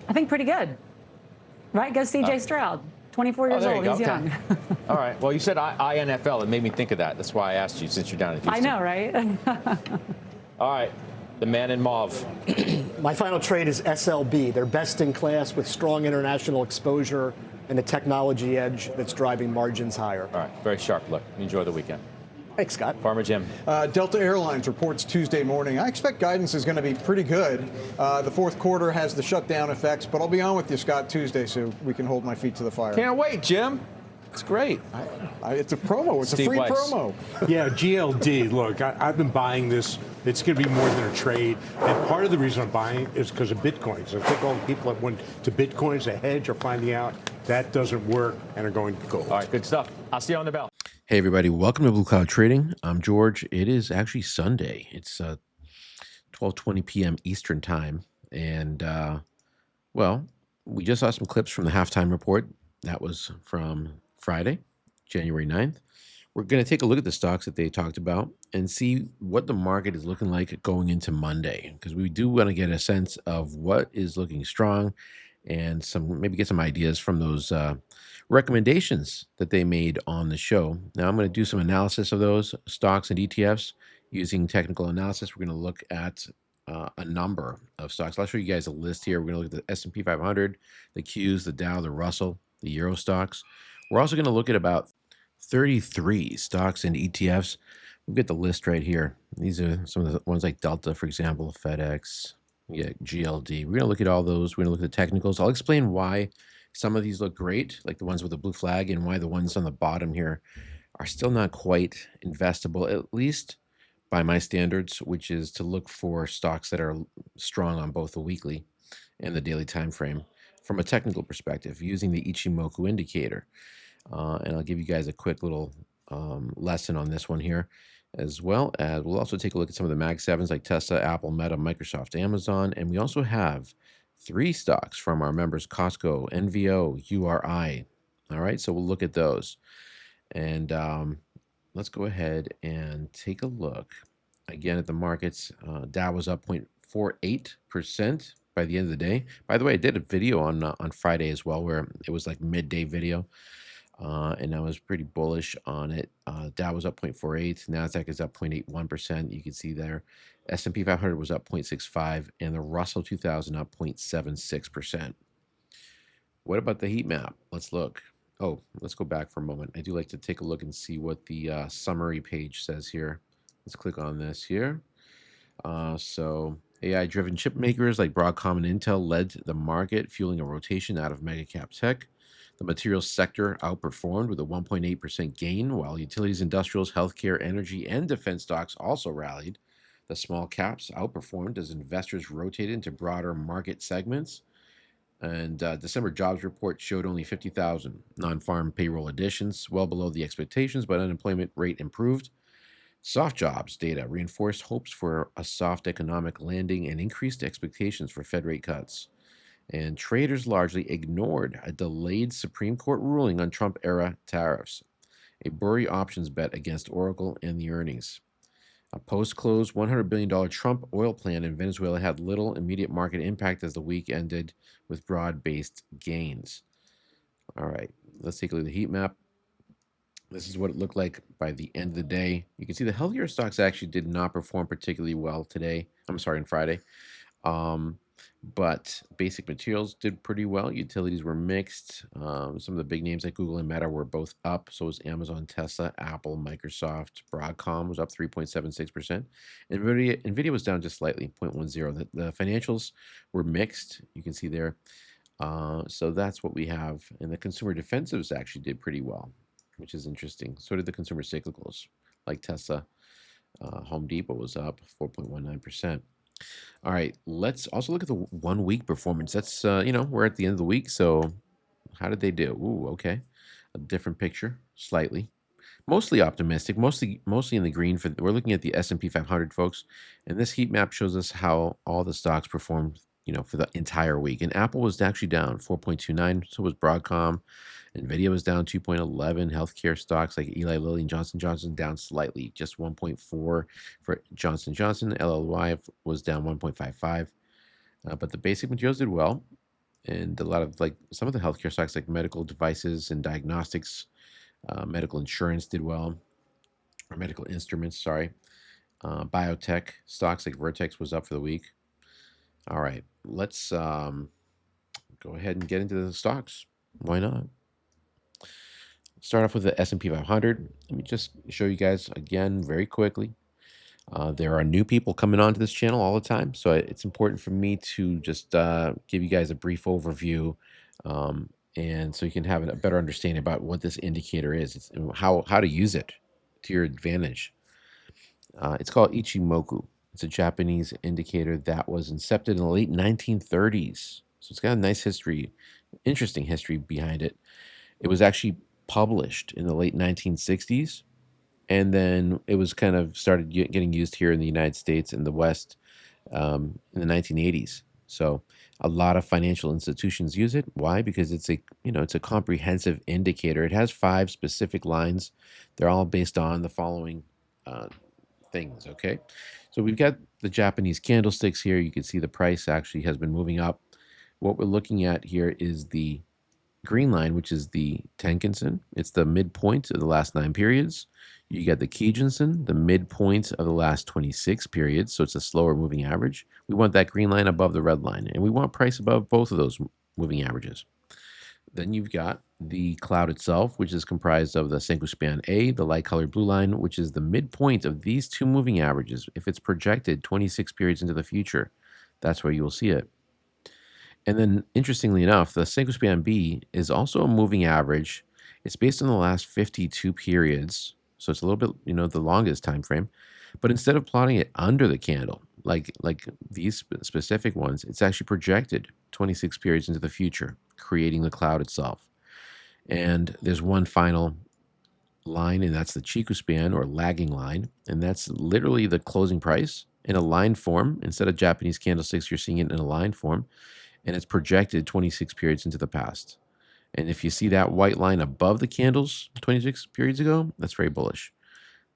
I think pretty good. Right? Go CJ Stroud. 24 years old. He's young. All right. Well, you said INFL. It made me think of that. That's why I asked you since you're down in Houston. I know, right? All right. The man in mauve. My final trade is SLB. They're best in class with strong international exposure and a technology edge that's driving margins higher. All right. Very sharp look. Enjoy the weekend. Thanks, Scott. Farmer Jim. Delta Airlines reports Tuesday morning. I expect guidance is going to be pretty good. The fourth quarter has the shutdown effects, but I'll be on with you, Scott, Tuesday, so we can hold my feet to the fire. Can't wait, Jim. It's great. It's a promo. It's Steve a free Weiss. promo. Yeah, GLD. Look, I've been buying this. It's going to be more than a trade. And part of the reason I'm buying is because of Bitcoins. I think all the people that went to Bitcoins, a hedge, are finding out that doesn't work and are going to gold. All right, good stuff. I'll see you on the bell. Hey, everybody. Welcome to Blue Cloud Trading. I'm George. It is actually Sunday. It's 12:20 p.m. Eastern Time. And, well, we just saw some clips from the halftime report. That was from Friday, January 9th. We're going to take a look at the stocks that they talked about and see what the market is looking like going into Monday, because we do want to get a sense of what is looking strong and maybe get some ideas from those recommendations that they made on the show. Now, I'm going to do some analysis of those stocks and ETFs using technical analysis. We're going to look at a number of stocks. I'll show you guys a list here. We're going to look at the S&P 500, the Qs, the Dow, the Russell, the Euro stocks. We're also going to look at about 33 stocks and ETFs. We've got the list right here. These are some of the ones like Delta, for example, FedEx, GLD. We're going to look at all those. We're going to look at the technicals. I'll explain why some of these look great, like the ones with the blue flag, and why the ones on the bottom here are still not quite investable, at least by my standards, which is to look for stocks that are strong on both the weekly and the daily time frame from a technical perspective using the Ichimoku indicator. And I'll give you guys a quick little lesson on this one here, as well as we'll also take a look at some of the Mag 7s like Tesla, Apple, Meta, Microsoft, Amazon, and we also have 3 stocks from our members, Costco, NVO, URI. All right, so we'll look at those. And let's go ahead and take a look again at the markets. Dow was up 0.48% by the end of the day. By the way, I did a video on Friday as well, where it was like midday video. And I was pretty bullish on it. Dow was up 0.48, NASDAQ is up 0.81%. You can see there. S&P 500 was up 0.65, and the Russell 2000 up 0.76%. What about the heat map? Let's look. Oh, let's go back for a moment. I do like to take a look and see what the summary page says here. Let's click on this here. So AI-driven chip makers like Broadcom and Intel led the market, fueling a rotation out of mega-cap tech. The materials sector outperformed with a 1.8% gain, while utilities, industrials, healthcare, energy, and defense stocks also rallied. The small caps outperformed as investors rotated into broader market segments. And December jobs report showed only 50,000 non-farm payroll additions, well below the expectations, but unemployment rate improved. Soft jobs data reinforced hopes for a soft economic landing and increased expectations for Fed rate cuts. And traders largely ignored a delayed Supreme Court ruling on Trump-era tariffs, a Burry options bet against Oracle and the earnings. A post-close $100 billion Trump oil plan in Venezuela had little immediate market impact as the week ended with broad-based gains. All right, let's take a look at the heat map. This is what it looked like by the end of the day. You can see the healthier stocks actually did not perform particularly well today. I'm sorry, on Friday. Um, but basic materials did pretty well. Utilities were mixed. Some of the big names like Google and Meta were both up. So was Amazon, Tesla, Apple, Microsoft. Broadcom was up 3.76%. NVIDIA was down just slightly, 0.10. The financials were mixed. You can see there. So that's what we have. And the consumer defensives actually did pretty well, which is interesting. So did the consumer cyclicals, like Tesla. Home Depot was up 4.19%. All right, let's also look at the 1 week performance. That's, we're at the end of the week. So how did they do? Ooh, okay. A different picture, slightly. Mostly optimistic, mostly in the green. We're looking at the S&P 500, folks, and this heat map shows us how all the stocks performed, for the entire week. And Apple was actually down 4.29. So was Broadcom. Nvidia was down 2.11. Healthcare stocks like Eli Lilly and Johnson Johnson down slightly, just 1.4 for Johnson Johnson. LLY was down 1.55. But the basic materials did well, and a lot of some of the healthcare stocks like medical devices and diagnostics, medical insurance did well, or medical instruments. Sorry, biotech stocks like Vertex was up for the week. All right, let's go ahead and get into the stocks. Why not? Start off with the S&P 500. Let me just show you guys again very quickly. There are new people coming onto this channel all the time, so it's important for me to just give you guys a brief overview, and so you can have a better understanding about what this indicator is. It's how to use it to your advantage. It's called Ichimoku. It's a Japanese indicator that was incepted in the late 1930s. So it's got a nice history, interesting history behind it. It was actually published in the late 1960s, and then it was kind of started getting used here in the United States and the West in the 1980s. So a lot of financial institutions use it. Why? Because it's a comprehensive indicator. It has 5 specific lines. They're all based on the following things. Okay, so we've got the Japanese candlesticks here. You can see the price actually has been moving up. What we're looking at here is the green line, which is the Tenkan-sen. It's the midpoint of the last 9 periods. You got the Kijun-sen, the midpoint of the last 26 periods. So it's a slower moving average. We want that green line above the red line, and we want price above both of those moving averages. Then you've got the cloud itself, which is comprised of the Senkou span A, the light colored blue line, which is the midpoint of these 2 moving averages. If it's projected 26 periods into the future, that's where you will see it. And then, interestingly enough, the Senkou span B is also a moving average. It's based on the last 52 periods, so it's a little bit, the longest time frame. But instead of plotting it under the candle, like these specific ones, it's actually projected 26 periods into the future, creating the cloud itself. And there's one final line, and that's the Chiku span, or lagging line, and that's literally the closing price in a line form. Instead of Japanese candlesticks, you're seeing it in a line form, and it's projected 26 periods into the past. And if you see that white line above the candles 26 periods ago, that's very bullish.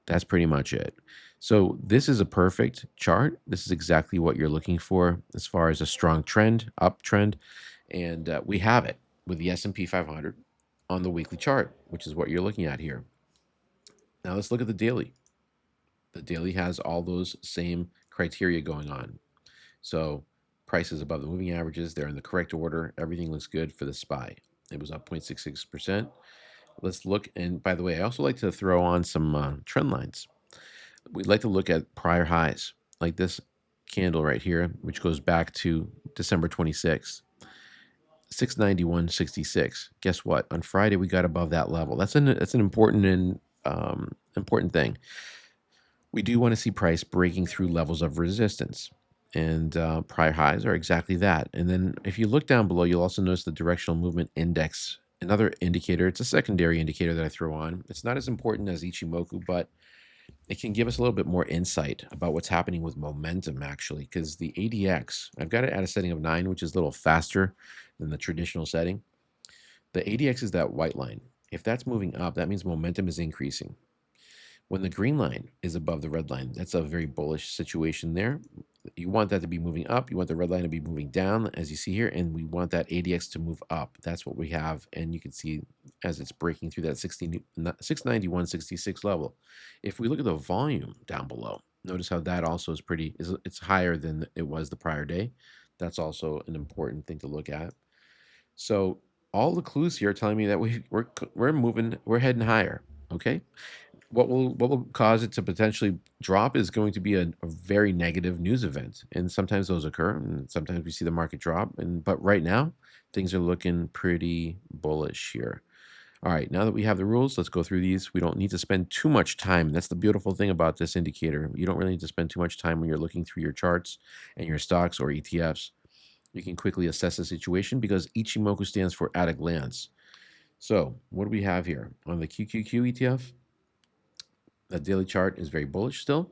That's pretty much it. So this is a perfect chart. This is exactly what you're looking for as far as a strong trend, uptrend, and we have it with the S&P 500 on the weekly chart, which is what you're looking at here. Now let's look at the daily. The daily has all those same criteria going on. So prices above the moving averages, they're in the correct order. Everything looks good for the SPY. It was up 0.66%. Let's look, and by the way, I also like to throw on some trend lines. We'd like to look at prior highs, like this candle right here, which goes back to December 26th, 691.66. Guess what? On Friday, we got above that level. That's an important and important thing. We do want to see price breaking through levels of resistance, and prior highs are exactly that. And then if you look down below, you'll also notice the directional movement index, another indicator. It's a secondary indicator that I throw on. It's not as important as Ichimoku, but it can give us a little bit more insight about what's happening with momentum, actually, because the ADX, I've got it at a setting of 9, which is a little faster than the traditional setting. The ADX is that white line. If that's moving up, that means momentum is increasing. When the green line is above the red line, that's a very bullish situation there. You want that to be moving up. You want the red line to be moving down, as you see here, and we want that ADX to move up. That's what we have, and you can see as it's breaking through that 691.66 level. If we look at the volume down below, notice how that also is it's higher than it was the prior day. That's also an important thing to look at. So all the clues here are telling me that we're heading higher. Okay. What will cause it to potentially drop is going to be a very negative news event, and sometimes those occur, and sometimes we see the market drop. But right now, things are looking pretty bullish here. All right, now that we have the rules, let's go through these. We don't need to spend too much time. That's the beautiful thing about this indicator. You don't really need to spend too much time when you're looking through your charts and your stocks or ETFs. You can quickly assess the situation because Ichimoku stands for at a glance. So what do we have here on the QQQ ETF? The daily chart is very bullish still.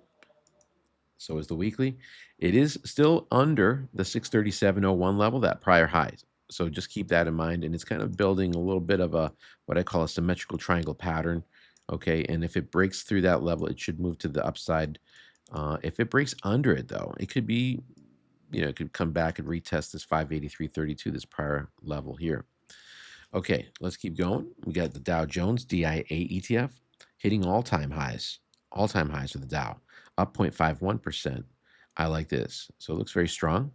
So is the weekly. It is still under the 637.01 level, that prior high. So just keep that in mind. And it's kind of building a little bit of what I call a symmetrical triangle pattern. Okay. And if it breaks through that level, it should move to the upside. If it breaks under it, though, it could be, it could come back and retest this 583.32, this prior level here. Okay, let's keep going. We got the Dow Jones DIA ETF hitting all-time highs for the Dow, up 0.51%. I like this. So it looks very strong.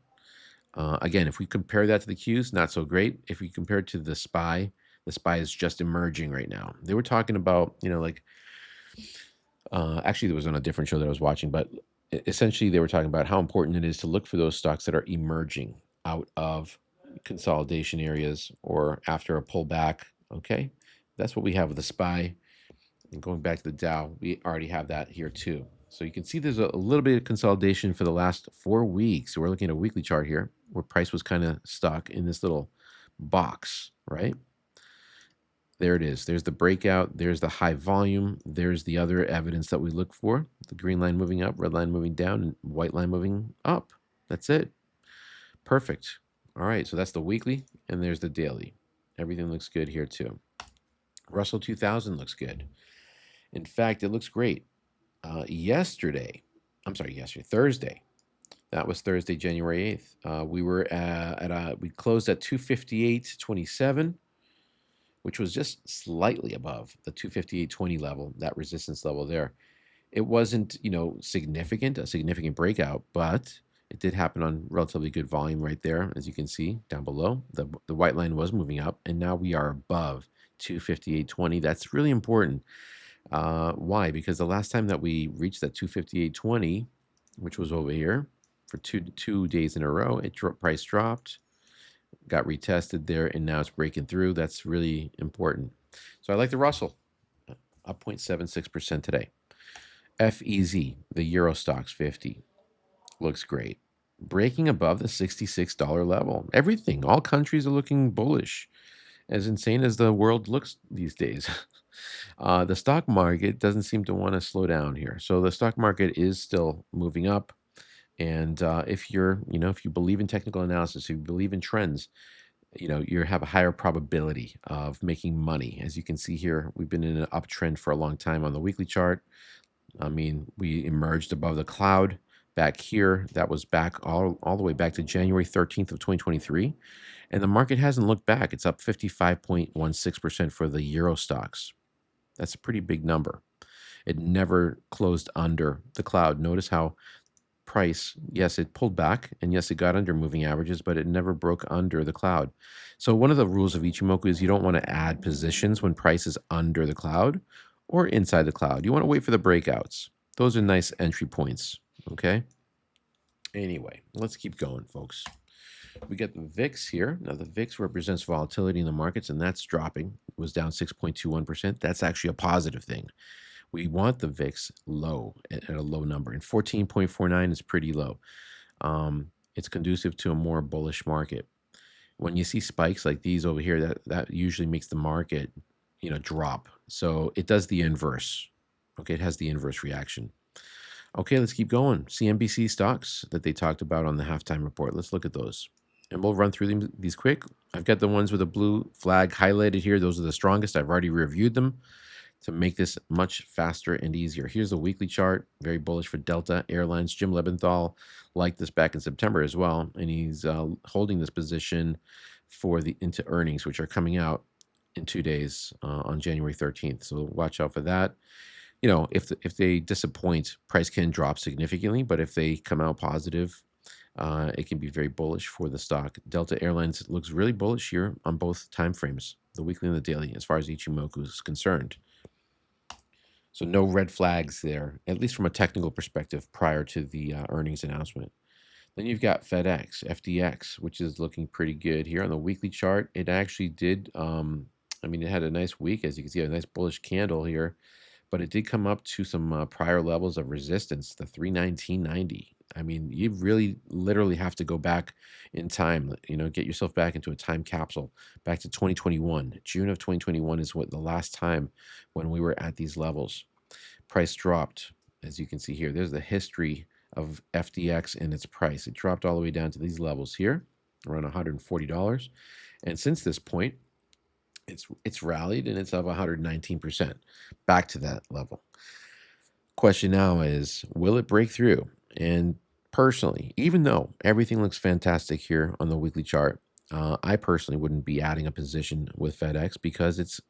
Again, if we compare that to the Qs, not so great. If we compare it to the SPY is just emerging right now. They were talking about, actually, there was on a different show that I was watching, but essentially they were talking about how important it is to look for those stocks that are emerging out of consolidation areas or after a pullback. Okay, that's what we have with the SPY. And going back to the Dow, we already have that here too. So you can see there's a little bit of consolidation for the last 4 weeks. So we're looking at a weekly chart here where price was kind of stuck in this little box, right? There it is. There's the breakout. There's the high volume. There's the other evidence that we look for. The green line moving up, red line moving down, and white line moving up. That's it. Perfect. All right, so that's the weekly, and there's the daily. Everything looks good here too. Russell 2000 looks good. In fact, it looks great. Thursday. That was Thursday, January 8th. We were we closed at 258.27, which was just slightly above the 258.20 level, that resistance level there. It wasn't, a significant breakout, but it did happen on relatively good volume right there, as you can see down below. The white line was moving up, and now we are above 258.20. That's really important. Why? Because the last time that we reached that 258.20, which was over here for two days in a row, price dropped, got retested there, and now it's breaking through. That's really important. So I like the Russell, up 0.76% today. FEZ, the Euro Stocks 50, looks great. Breaking above the $66 level. Everything, all countries are looking bullish. As insane as the world looks these days. The stock market doesn't seem to want to slow down here. So the stock market is still moving up. And if you believe in technical analysis, if you believe in trends, you have a higher probability of making money. As you can see here, we've been in an uptrend for a long time on the weekly chart. I mean, we emerged above the cloud back here. That was back all the way back to January 13th of 2023. And the market hasn't looked back. It's up 55.16% for the Euro stocks. That's a pretty big number. It never closed under the cloud. Notice how price, yes, it pulled back, and yes, it got under moving averages, but it never broke under the cloud. So one of the rules of Ichimoku is you don't want to add positions when price is under the cloud or inside the cloud. You want to wait for the breakouts. Those are nice entry points, okay? Anyway, let's keep going, folks. We get the VIX here. Now, the VIX represents volatility in the markets, and that's dropping. It was down 6.21%. That's actually a positive thing. We want the VIX low, at a low number, and 14.49 is pretty low. It's conducive to a more bullish market. When you see spikes like these over here, that usually makes the market, drop. So it does the inverse. Okay, it has the inverse reaction. Okay, let's keep going. CNBC stocks that they talked about on the halftime report. Let's look at those. And we'll run through these quick. I've got the ones with a blue flag highlighted here. Those are the strongest. I've already reviewed them. to make this much faster and easier. Here's the weekly chart, very bullish for Delta Airlines. Jim Lebenthal liked this back in September as well, and he's holding this position for the into earnings, which are coming out in 2 days on January 13th. So watch out for that. You know, if they disappoint, price can drop significantly, but if they come out positive, it can be very bullish for the stock. Delta Airlines looks really bullish here on both time frames, the weekly and the daily, as far as Ichimoku is concerned. So no red flags there, at least from a technical perspective, prior to the earnings announcement. Then you've got FedEx, FDX, which is looking pretty good here on the weekly chart. It actually did, I mean, it had a nice week, as you can see, a nice bullish candle here, but it did come up to some prior levels of resistance, the 319.90. I mean, you really literally have to go back in time, you know, get yourself back into a time capsule, back to 2021. June of 2021 is what the last time when we were at these levels. Price dropped, as you can see here. There's the history of FDX and its price. It dropped all the way down to these levels here, around $140. And since this point, it's rallied and it's up 119% back to that level. Question now is, will it break through? And personally, even though everything looks fantastic here on the weekly chart, I personally wouldn't be adding a position with FedEx because it's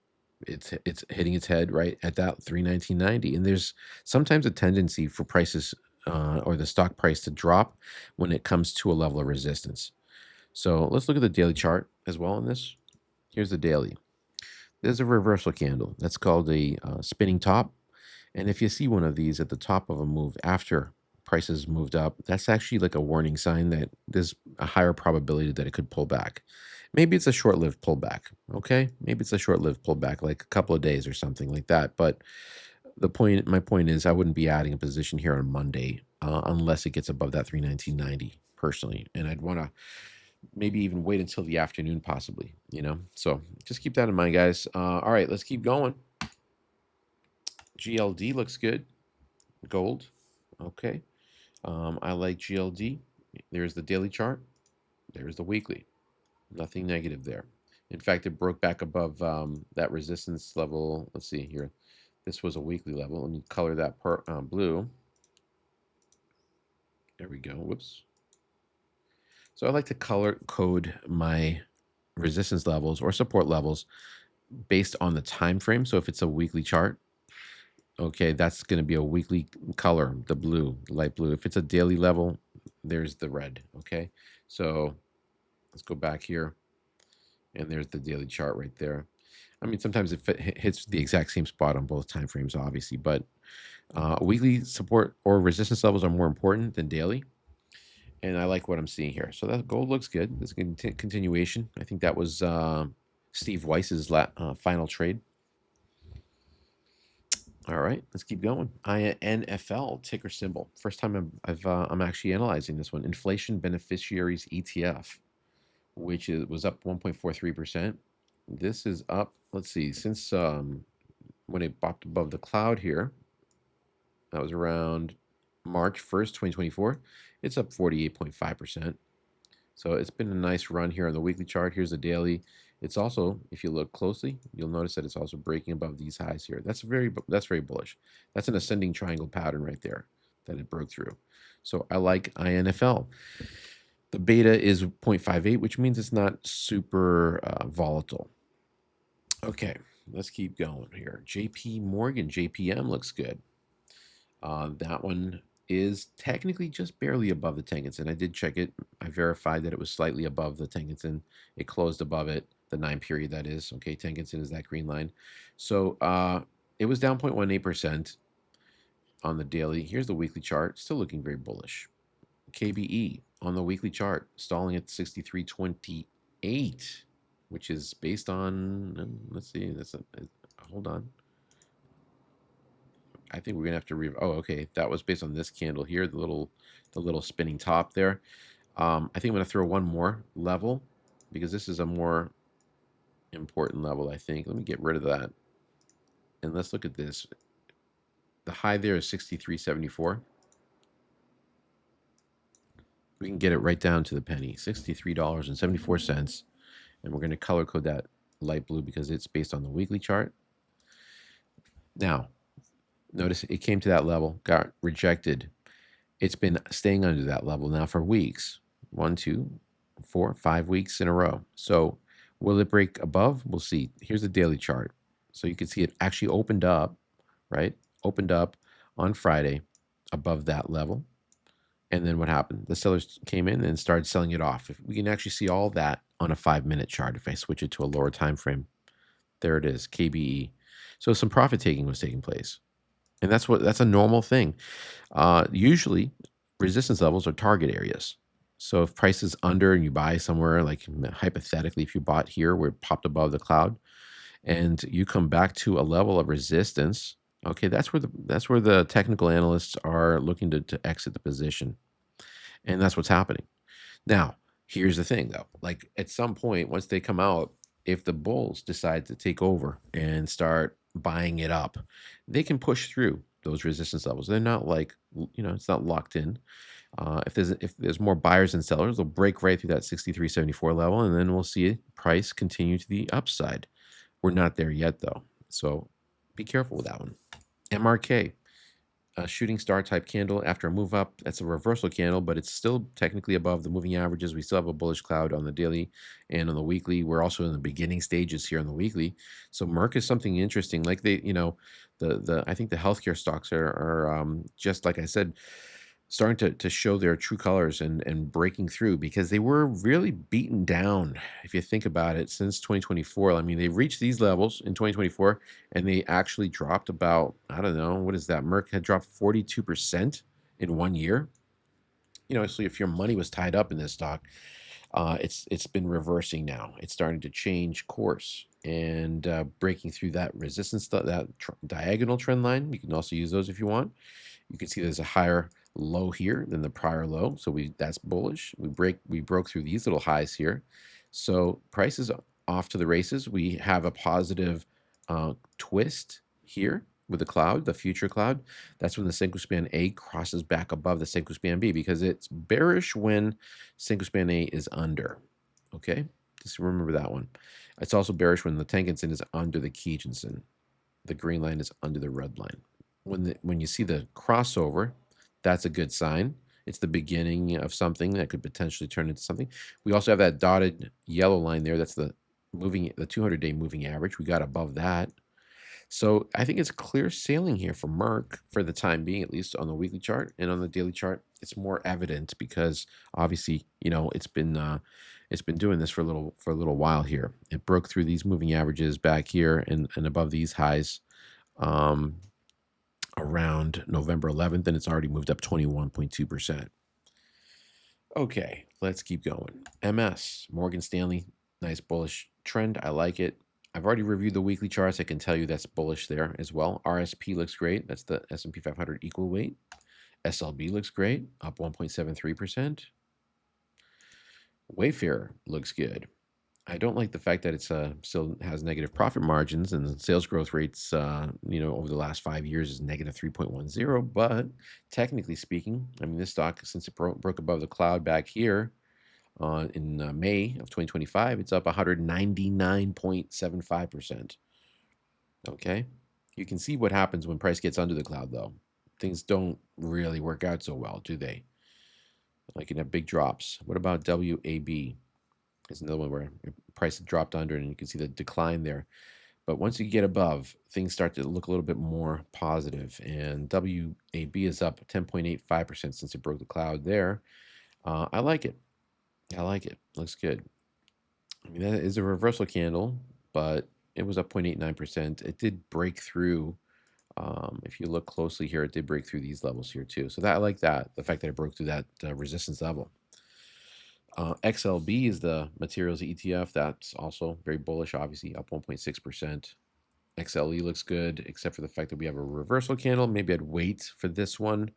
hitting its head right at that 319.90, and there's sometimes a tendency for prices or the stock price to drop when it comes to a level of resistance. So let's look at the daily chart as well on this. Here's the daily. There's a reversal candle. That's called a spinning top. And if you see one of these at the top of a move after prices moved up, that's actually like a warning sign that there's a higher probability that it could pull back. Maybe it's a short-lived pullback, okay? Maybe it's a short-lived pullback, like a couple of days or something like that. But my point is, I wouldn't be adding a position here on Monday unless it gets above that 319.90 personally, and I'd want to maybe even wait until the afternoon, possibly. You know, so just keep that in mind, guys. All right, let's keep going. GLD looks good. Gold, okay. I like GLD. There's the daily chart. There's the weekly. Nothing negative there. In fact, it broke back above that resistance level. Let's see here. This was a weekly level. Let me color that blue. There we go. Whoops. So I like to color code my resistance levels or support levels based on the time frame. So if it's a weekly chart, okay, that's going to be a weekly color, the blue, light blue. If it's a daily level, there's the red, okay? So let's go back here, and there's the daily chart right there. I mean, sometimes it hits the exact same spot on both time frames, obviously, but weekly support or resistance levels are more important than daily, and I like what I'm seeing here. So that gold looks good. This is a continuation. I think that was Steve Weiss's final trade. All right, let's keep going. INFL, ticker symbol. First time I'm actually analyzing this one. Inflation Beneficiaries ETF, which was up 1.43%. This is up, let's see, since when it popped above the cloud here, that was around March 1st, 2024. It's up 48.5%. So it's been a nice run here on the weekly chart. Here's the daily. It's also, if you look closely, you'll notice that it's also breaking above these highs here. That's very bullish. That's an ascending triangle pattern right there that it broke through. So I like INFL. The beta is 0.58, which means it's not super volatile. Okay, let's keep going here. JP Morgan, JPM looks good. That one is technically just barely above the Tenkan-sen. I did check it. I verified that it was slightly above the Tenkan-sen. It closed above it, the 9 period that is. Okay, Tenkan-sen is that green line. So it was down 0.18% on the daily. Here's the weekly chart, still looking very bullish. KBE on the weekly chart, stalling at 63.28, which is based on, let's see, hold on. I think we're gonna have to oh, okay, that was based on this candle here, the little spinning top there. I think I'm gonna throw one more level because this is a more important level, I think. Let me get rid of that. And let's look at this. The high there is 63.74. We can get it right down to the penny, $63.74. And we're going to color code that light blue because it's based on the weekly chart. Now, notice it came to that level, got rejected. It's been staying under that level now for weeks. 1, 2, 4, 5 weeks in a row. So will it break above? We'll see. Here's the daily chart. So you can see it actually opened up, right? Opened up on Friday above that level. And then what happened? The sellers came in and started selling it off. If we can actually see all that on a 5-minute chart, if I switch it to a lower time frame, there it is, KBE. So some profit taking was taking place, and that's a normal thing. Usually, resistance levels are target areas. So if price is under and you buy somewhere, like hypothetically, if you bought here where it popped above the cloud, and you come back to a level of resistance, okay, that's where the technical analysts are looking to exit the position, and that's what's happening. Now, here's the thing though, like at some point, once they come out, if the bulls decide to take over and start buying it up, they can push through those resistance levels. They're not like, it's not locked in. If there's more buyers than sellers, they'll break right through that 63.74 level, and then we'll see price continue to the upside. We're not there yet though, so be careful with that one. MRK, a shooting star type candle after a move up. That's a reversal candle, but it's still technically above the moving averages. We still have a bullish cloud on the daily and on the weekly. We're also in the beginning stages here on the weekly. So Merck is something interesting. Like I think the healthcare stocks are just like I said, starting to show their true colors and breaking through, because they were really beaten down, if you think about it, since 2024. I mean, they reached these levels in 2024 and they actually dropped about, I don't know, what is that? Merck had dropped 42% in 1 year. So if your money was tied up in this stock, it's been reversing now. It's starting to change course and breaking through that resistance, diagonal trend line. You can also use those if you want. You can see there's a higher low here than the prior low, so that's bullish. We broke through these little highs here, so price is off to the races. We have a positive twist here with the cloud, the future cloud. That's when the Senko Span A crosses back above the Senko Span B, because it's bearish when Senko Span A is under. Okay, just remember that one. It's also bearish when the Tenkan-sen is under the Kijun-sen. The green line is under the red line. When you see the crossover, that's a good sign. It's the beginning of something that could potentially turn into something. We also have that dotted yellow line there. That's the 200-day moving average. We got above that. So I think it's clear sailing here for Merck for the time being, at least on the weekly chart. And on the daily chart, it's more evident because obviously, it's been doing this for a little while here. It broke through these moving averages back here and above these highs around November 11th, and it's already moved up 21.2%. Okay, let's keep going. MS, Morgan Stanley, nice bullish trend. I like it. I've already reviewed the weekly charts. I can tell you that's bullish there as well. RSP looks great. That's the S&P 500 equal weight. SLB looks great, up 1.73%. Wayfair looks good. I don't like the fact that it's still has negative profit margins, and the sales growth rates, over the last 5 years is negative 3.10. But technically speaking, I mean, this stock, since it broke above the cloud back here in May of 2025, it's up 199.75%. Okay, you can see what happens when price gets under the cloud, though. Things don't really work out so well, do they? Like, you can have big drops. What about WAB? Is another one where price dropped under, and you can see the decline there. But once you get above, things start to look a little bit more positive. And WAB is up 10.85% since it broke the cloud there. I like it. Looks good. I mean, that is a reversal candle, but it was up 0.89%. It did break through. If you look closely here, it did break through these levels here too. So I like that, the fact that it broke through that resistance level. XLB is the materials ETF. That's also very bullish, obviously up 1.6%. XLE looks good, except for the fact that we have a reversal candle. Maybe I'd wait for this one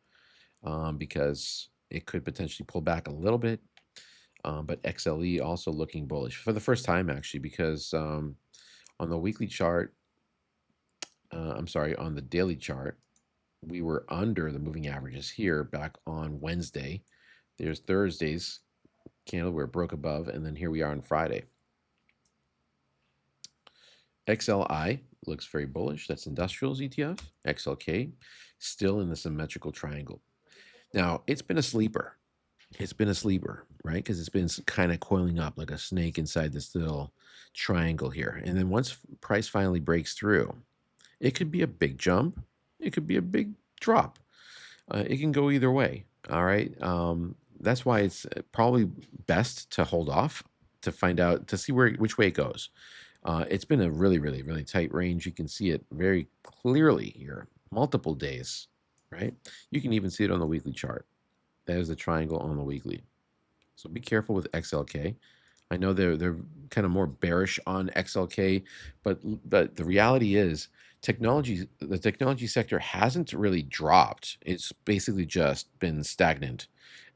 because it could potentially pull back a little bit. But XLE also looking bullish for the first time, actually, because on the weekly chart, on the daily chart, we were under the moving averages here back on Wednesday. There's Thursday's candle where it broke above, and then here we are on Friday. XLI looks very bullish. That's industrials ETF. XLK still in the symmetrical triangle. Now, it's been a sleeper. It's been a sleeper, right? Because it's been kind of coiling up like a snake inside this little triangle here. And then once price finally breaks through, it could be a big jump. It could be a big drop. It can go either way. All right. That's why it's probably best to hold off to find out, to see which way it goes. It's been a really, really, really tight range. You can see it very clearly here, multiple days, right? You can even see it on the weekly chart. There's the triangle on the weekly. So be careful with XLK. I know they're kind of more bearish on XLK, but the reality is the technology sector hasn't really dropped. It's basically just been stagnant,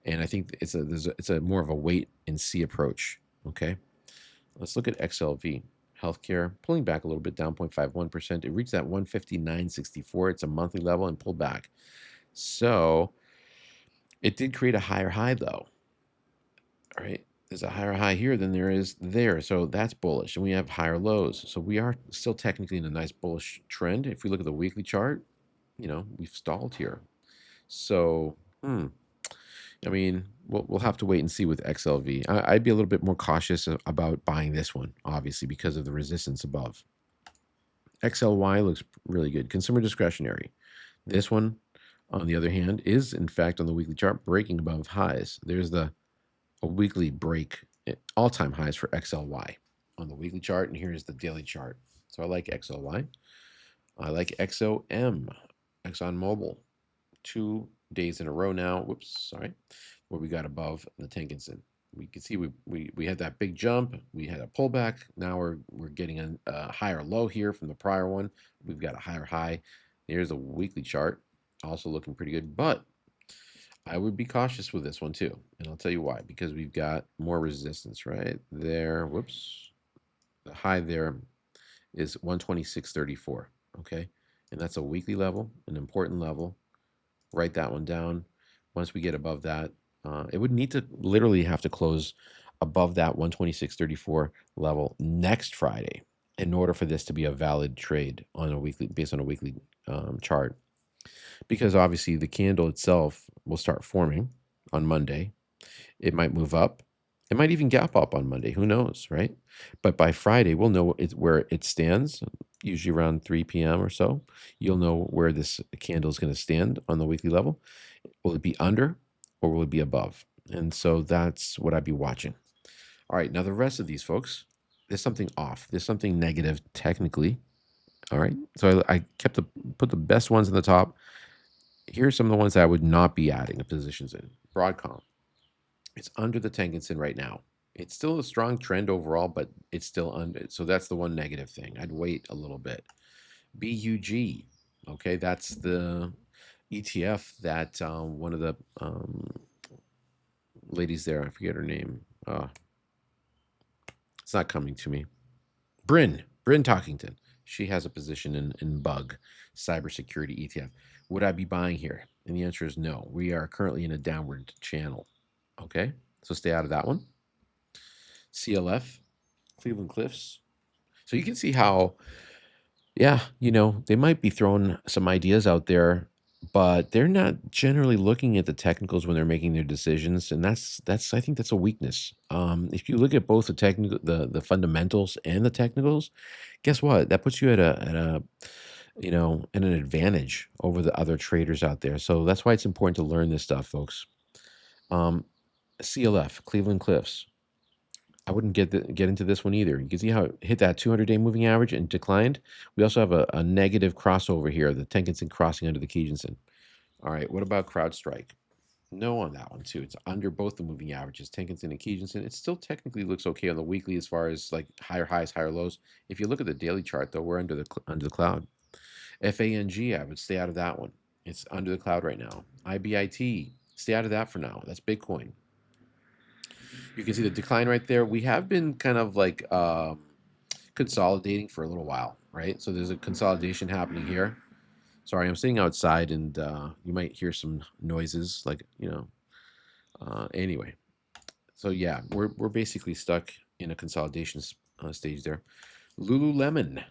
and I think it's a more of a wait and see approach. Okay, let's look at XLV. Healthcare pulling back a little bit, down 0.51%. It reached that 159.64. It's a monthly level and pulled back. So it did create a higher high though. All right. There's a higher high here than there is there. So that's bullish. And we have higher lows. So we are still technically in a nice bullish trend. If we look at the weekly chart, we've stalled here. So, I mean, we'll have to wait and see with XLV. I'd be a little bit more cautious about buying this one, obviously, because of the resistance above. XLY looks really good. Consumer discretionary. This one, on the other hand, is in fact on the weekly chart breaking above highs. There's a weekly break, all-time highs for XLY on the weekly chart, and here's the daily chart. So I like XLY. I like XOM, ExxonMobil. 2 days in a row now. Whoops, sorry. Where we got above the Tenkan-sen. We can see we had that big jump. We had a pullback. Now we're getting a higher low here from the prior one. We've got a higher high. Here's a weekly chart, also looking pretty good, but I would be cautious with this one too, and I'll tell you why. Because we've got more resistance right there. Whoops, the high there is 126.34. Okay, and that's a weekly level, an important level. Write that one down. Once we get above that, it would need to literally have to close above that 126.34 level next Friday in order for this to be a valid trade on a weekly, based on a weekly chart. Because obviously the candle itself will start forming on Monday. It might move up. It might even gap up on Monday. Who knows, right? But by Friday, we'll know where it stands, usually around 3 p.m. or so. You'll know where this candle is going to stand on the weekly level. Will it be under or will it be above? And so that's what I'd be watching. All right, now the rest of these folks, there's something off. There's something negative technically. All right, so I put the best ones in the top. Here's some of the ones that I would not be adding the positions in. Broadcom. It's under the Tenkan-sen right now. It's still a strong trend overall, but it's still under. So that's the one negative thing. I'd wait a little bit. BUG. Okay, that's the ETF that one of the ladies there, I forget her name. It's not coming to me. Bryn Talkington. She has a position in Bug, cybersecurity ETF. Would I be buying here? And the answer is no. We are currently in a downward channel. Okay, so stay out of that one. CLF, Cleveland Cliffs. So you can see how, yeah, they might be throwing some ideas out there, but they're not generally looking at the technicals when they're making their decisions, and that's I think that's a weakness. If you look at both the technical, the fundamentals and the technicals, guess what? That puts you at an advantage over the other traders out there. So that's why it's important to learn this stuff, folks. CLF, Cleveland Cliffs. I wouldn't get into this one either. You can see how it hit that 200-day moving average and declined. We also have a negative crossover here, the Tenkan-sen crossing under the Kijun-sen. All right, what about CrowdStrike? No on that one too. It's under both the moving averages, Tenkan-sen and Kijun-sen. It still technically looks okay on the weekly as far as like higher highs, higher lows. If you look at the daily chart though, we're under the cloud. FANG, I would stay out of that one. It's under the cloud right now. IBIT, stay out of that for now. That's Bitcoin. You can see the decline right there. We have been kind of like consolidating for a little while, right? So there's a consolidation happening here. Sorry, I'm sitting outside and you might hear some noises like, anyway. So yeah, we're basically stuck in a consolidation stage there. Lululemon.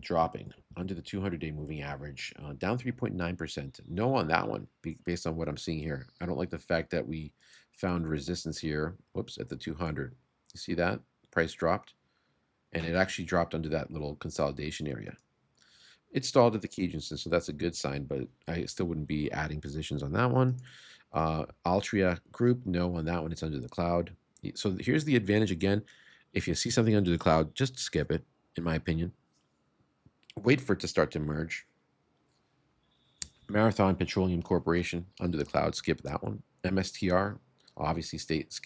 dropping under the 200-day moving average, down 3.9%. No on that one, based on what I'm seeing here. I don't like the fact that we found resistance here, whoops, at the 200. You see that? Price dropped, and it actually dropped under that little consolidation area. It stalled at the key resistance, so that's a good sign, but I still wouldn't be adding positions on that one. Altria Group, no on that one. It's under the cloud. So here's the advantage again. If you see something under the cloud, just skip it, in my opinion. Wait for it to start to merge. Marathon Petroleum Corporation, under the cloud, skip that one. MSTR, obviously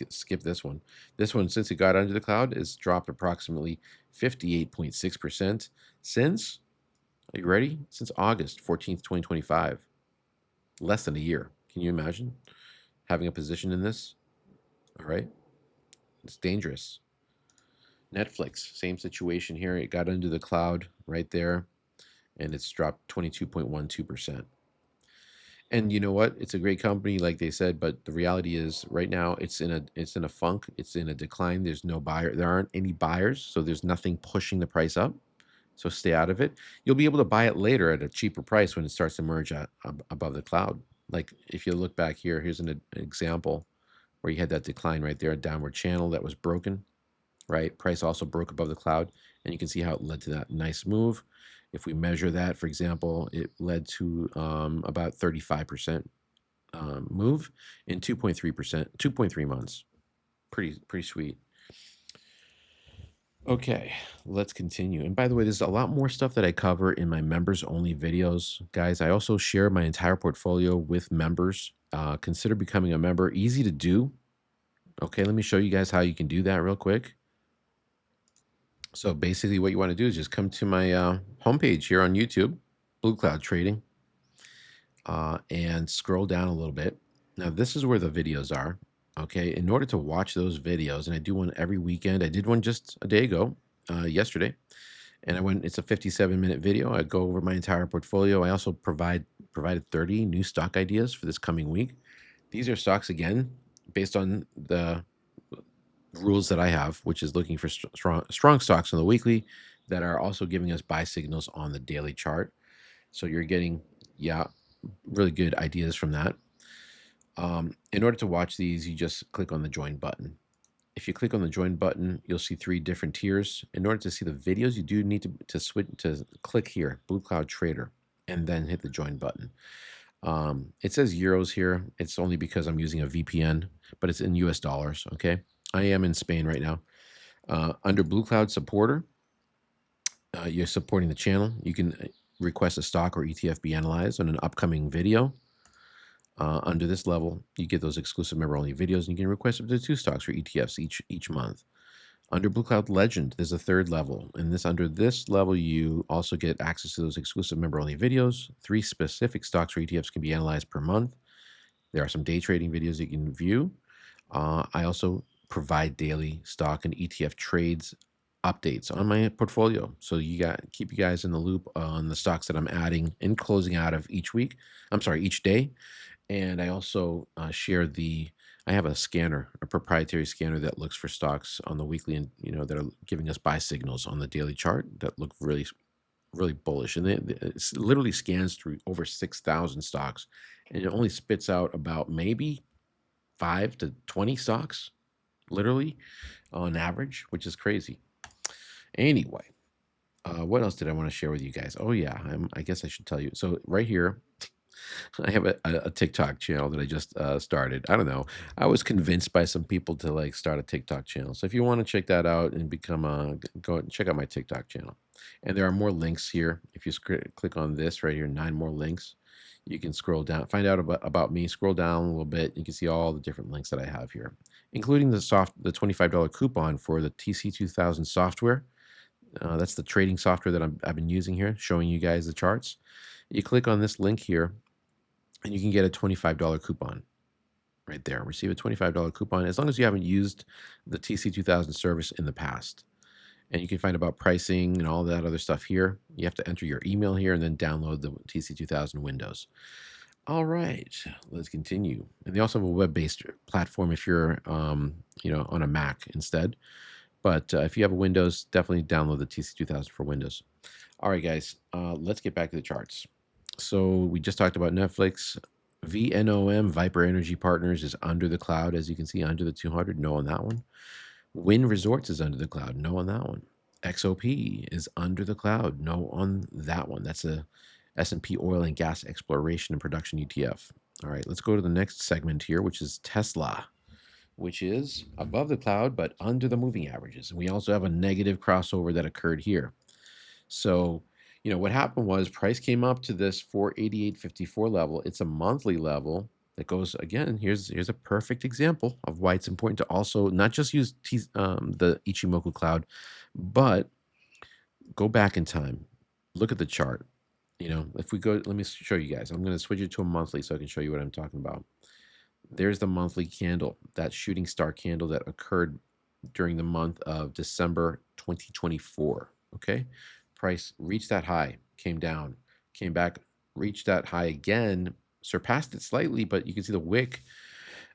skip this one. This one, since it got under the cloud, has dropped approximately 58.6% since, are you ready? Since August 14th, 2025. Less than a year. Can you imagine having a position in this? All right. It's dangerous. Netflix, same situation here. It got under the cloud right there, and it's dropped 22.12%. And you know what? It's a great company, like they said, but the reality is, right now, it's in a funk. It's in a decline. There's no buyer. There aren't any buyers, so there's nothing pushing the price up. So stay out of it. You'll be able to buy it later at a cheaper price when it starts to merge above the cloud. Like if you look back here, here's an example where you had that decline right there, a downward channel that was broken, right? Price also broke above the cloud, and you can see how it led to that nice move. If we measure that, for example, it led to about 35% move in 2.3 months. Pretty sweet. Okay, let's continue. And by the way, there's a lot more stuff that I cover in my members only videos. Guys, I also share my entire portfolio with members. Consider becoming a member. Easy to do. Okay, let me show you guys how you can do that real quick. So basically what you want to do is just come to my homepage here on YouTube, Blue Cloud Trading, and scroll down a little bit. Now, this is where the videos are. Okay, in order to watch those videos, and I do one every weekend. I did one just a day ago, yesterday, and it's a 57-minute video. I go over my entire portfolio. I also provided 30 new stock ideas for this coming week. These are stocks, again, based on the rules that I have, which is looking for strong stocks on the weekly that are also giving us buy signals on the daily chart. So you're getting, really good ideas from that. In order to watch these, you just click on the join button. If you click on the join button, you'll see 3 different tiers. In order to see the videos, you do need to switch to click here, Blue Cloud Trader, and then hit the join button. It says euros here. It's only because I'm using a VPN, but it's in US dollars. Okay, I am in Spain right now. Under Blue Cloud Supporter, you're supporting the channel. You can request a stock or ETF be analyzed on an upcoming video. Under this level, you get those exclusive member-only videos, and you can request up to 2 stocks or ETFs each month. Under Blue Cloud Legend, there's a 3rd level, and under this level, you also get access to those exclusive member-only videos. 3 specific stocks or ETFs can be analyzed per month. There are some day trading videos you can view. I also provide daily stock and ETF trades updates on my portfolio, so keep you guys in the loop on the stocks that I'm adding and closing out of each day. And I also share I have a scanner, a proprietary scanner that looks for stocks on the weekly, and that are giving us buy signals on the daily chart that look really, really bullish. And it literally scans through over 6,000 stocks, and it only spits out about maybe 5 to 20 stocks, literally, on average, which is crazy. Anyway, what else did I want to share with you guys? Oh yeah, I guess I should tell you. So right here, I have a TikTok channel that I just started. I don't know. I was convinced by some people to start a TikTok channel. So if you want to check that out and go and check out my TikTok channel. And there are more links here. If you click on this right here, 9 more links, you can scroll down, find out about me, scroll down a little bit. You can see all the different links that I have here, including the $25 coupon for the TC2000 software. That's the trading software that I've been using here, showing you guys the charts. You click on this link here, and you can get a $25 coupon right there. Receive a $25 coupon as long as you haven't used the TC2000 service in the past. And you can find about pricing and all that other stuff here. You have to enter your email here and then download the TC2000 Windows. All right, let's continue. And they also have a web-based platform if you're, on a Mac instead. But if you have a Windows, definitely download the TC2000 for Windows. All right, guys, let's get back to the charts. So we just talked about Netflix. VNOM, Viper Energy Partners, is under the cloud, as you can see, under the 200. No on that one. Wynn Resorts is under the cloud. No on that one. XOP is under the cloud. No on that one. That's a S&P Oil and Gas Exploration and Production ETF. All right, let's go to the next segment here, which is Tesla, which is above the cloud but under the moving averages. And we also have a negative crossover that occurred here. So, what happened was price came up to this 488.54 level. It's a monthly level that goes again. Here's a perfect example of why it's important to also not just use the Ichimoku cloud, but go back in time. Look at the chart. If we go, let me show you guys. I'm going to switch it to a monthly so I can show you what I'm talking about. There's the monthly candle, that shooting star candle that occurred during the month of December 2024. Okay. Price reached that high, came down, came back, reached that high again, surpassed it slightly, but you can see the wick.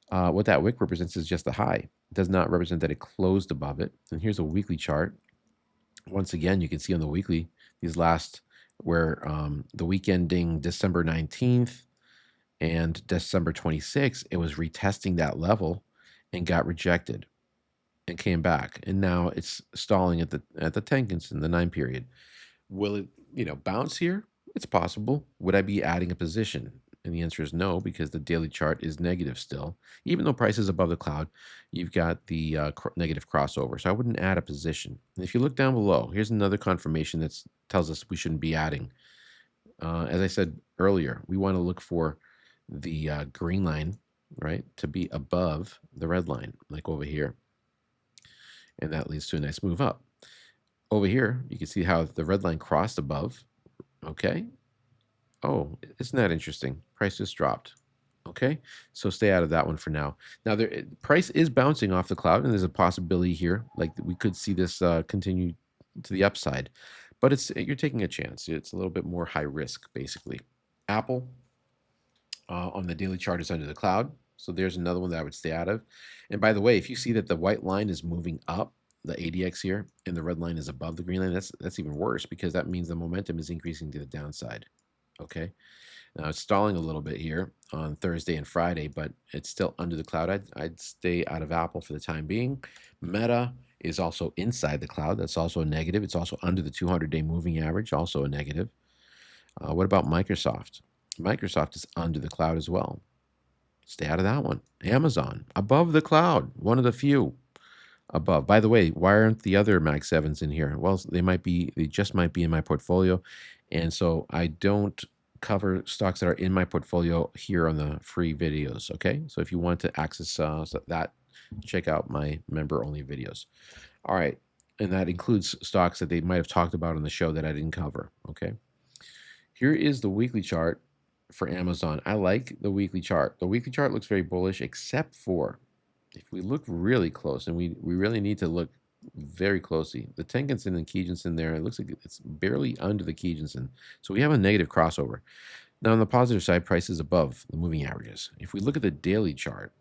What that wick represents is just the high. It does not represent that it closed above it. And here's a weekly chart. Once again, you can see on the weekly, these last, where the week ending December 19th and December 26th, it was retesting that level and got rejected and came back. And now it's stalling at the Tenkan, the 9 period. Will it, bounce here? It's possible. Would I be adding a position? And the answer is no, because the daily chart is negative still. Even though price is above the cloud, you've got the negative crossover. So I wouldn't add a position. And if you look down below, here's another confirmation that tells us we shouldn't be adding. As I said earlier, we want to look for the green line, right, to be above the red line, like over here. And that leads to a nice move up. Over here, you can see how the red line crossed above. Okay. Oh, isn't that interesting? Price just dropped. Okay. So stay out of that one for now. Now, price is bouncing off the cloud, and there's a possibility here, like we could see this continue to the upside. But you're taking a chance. It's a little bit more high risk, basically. Apple on the daily chart is under the cloud. So there's another one that I would stay out of. And by the way, if you see that the white line is moving up, the ADX here, and the red line is above the green line, that's even worse, because that means the momentum is increasing to the downside. Okay. Now it's stalling a little bit here on Thursday and Friday, but it's still under the cloud. I'd stay out of Apple for the time being. Meta is also inside the cloud. That's also a negative. It's also under the 200-day moving average, also a negative. What about Microsoft? Microsoft is under the cloud as well. Stay out of that one. Amazon, above the cloud, one of the few above. By the way, why aren't the other Mag 7s in here? Well, they just might be in my portfolio. And so I don't cover stocks that are in my portfolio here on the free videos. Okay. So if you want to access that, check out my member only videos. All right. And that includes stocks that they might have talked about on the show that I didn't cover. Okay. Here is the weekly chart for Amazon. I like the weekly chart. The weekly chart looks very bullish, except for if we look really close, and we really need to look very closely. The Tenkan and Kijun there, it looks like it's barely under the Kijun. So we have a negative crossover. Now on the positive side, price is above the moving averages. If we look at the daily chart,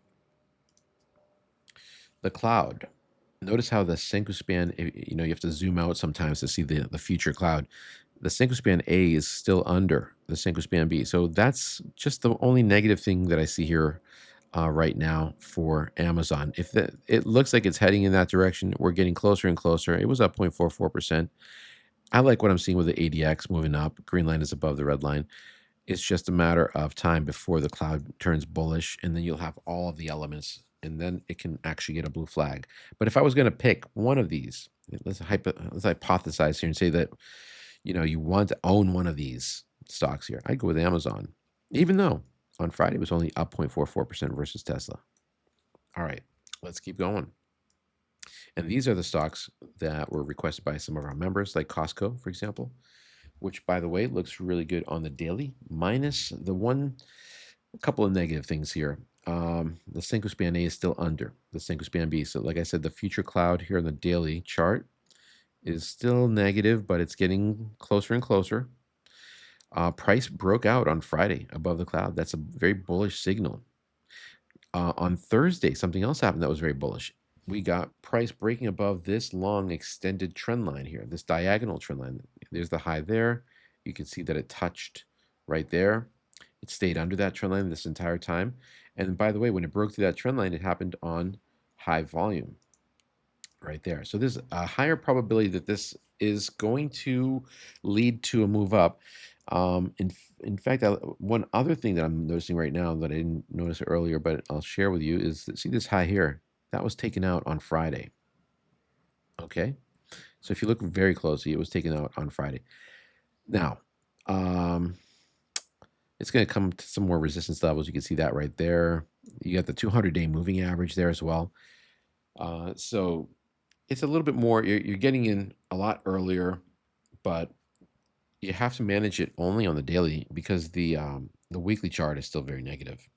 the cloud, notice how the Senkou span, you have to zoom out sometimes to see the future cloud. The Senkou span A is still under the Senkou span B. So that's just the only negative thing that I see here right now for Amazon. It looks like it's heading in that direction, we're getting closer and closer. It was up 0.44%. I like what I'm seeing with the ADX moving up. Green line is above the red line. It's just a matter of time before the cloud turns bullish, and then you'll have all of the elements, and then it can actually get a blue flag. But if I was going to pick one of these, let's hypothesize here and say that you want to own one of these stocks here, I'd go with Amazon, even though on Friday it was only up 0.44% versus Tesla. All right, let's keep going. And these are the stocks that were requested by some of our members, like Costco, for example, which, by the way, looks really good on the daily, minus a couple of negative things here. The Senkou span A is still under the Senkou span B. So like I said, the future cloud here on the daily chart is still negative, but it's getting closer and closer. Price broke out on Friday above the cloud. That's a very bullish signal. On Thursday, something else happened that was very bullish. We got price breaking above this long extended trend line here, this diagonal trend line. There's the high there. You can see that it touched right there. It stayed under that trend line this entire time. And by the way, when it broke through that trend line, it happened on high volume right there. So there's a higher probability that this is going to lead to a move up. In fact, one other thing that I'm noticing right now that I didn't notice earlier, but I'll share with you is that, see this high here? That was taken out on Friday. Okay, so if you look very closely, it was taken out on Friday. Now, it's going to come to some more resistance levels. You can see that right there. You got the 200-day moving average there as well. So it's a little bit more, you're getting in a lot earlier, but you have to manage it only on the daily because the weekly chart is still very negative.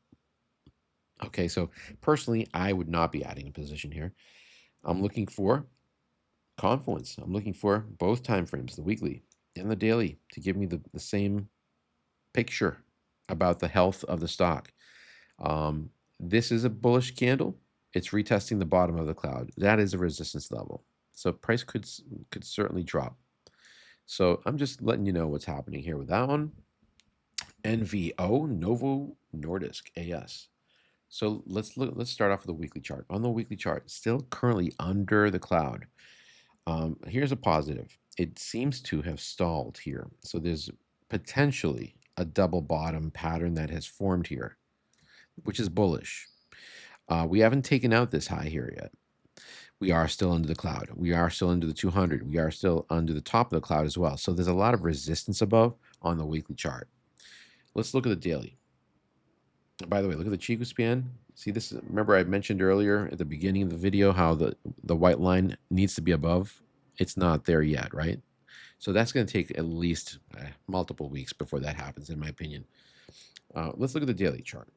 Okay, so personally, I would not be adding a position here. I'm looking for confluence. I'm looking for both time frames, the weekly and the daily, to give me the same picture about the health of the stock. This is a bullish candle. It's retesting the bottom of the cloud. That is a resistance level. So price could certainly drop. So I'm just letting you know what's happening here with that one. NVO, Novo Nordisk, AS. So let's start off with the weekly chart. On the weekly chart, still currently under the cloud. Here's a positive. It seems to have stalled here. So there's potentially a double bottom pattern that has formed here, which is bullish. We haven't taken out this high here yet. We are still under the cloud. We are still under the 200. We are still under the top of the cloud as well. So there's a lot of resistance above on the weekly chart. Let's look at the daily. By the way, look at the Chiku span. See this? Remember I mentioned earlier at the beginning of the video how the white line needs to be above. It's not there yet, right? So that's going to take at least multiple weeks before that happens, in my opinion. Let's look at the daily chart.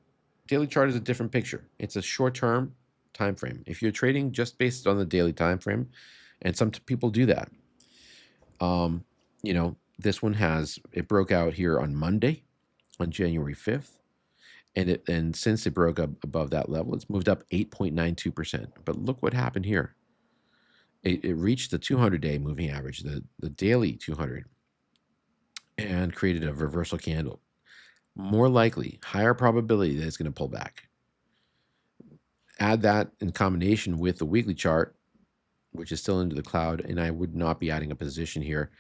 Daily chart is a different picture. It's a short-term time frame. If you're trading just based on the daily time frame, and some people do that, you know, this one it broke out here on Monday, on January 5th, and since it broke up above that level, it's moved up 8.92%. But look what happened here. It reached the 200-day moving average, the daily 200, and created a reversal candle. More likely, higher probability that it's going to pull back. Add that in combination with the weekly chart, which is still into the cloud, and I would not be adding a position here.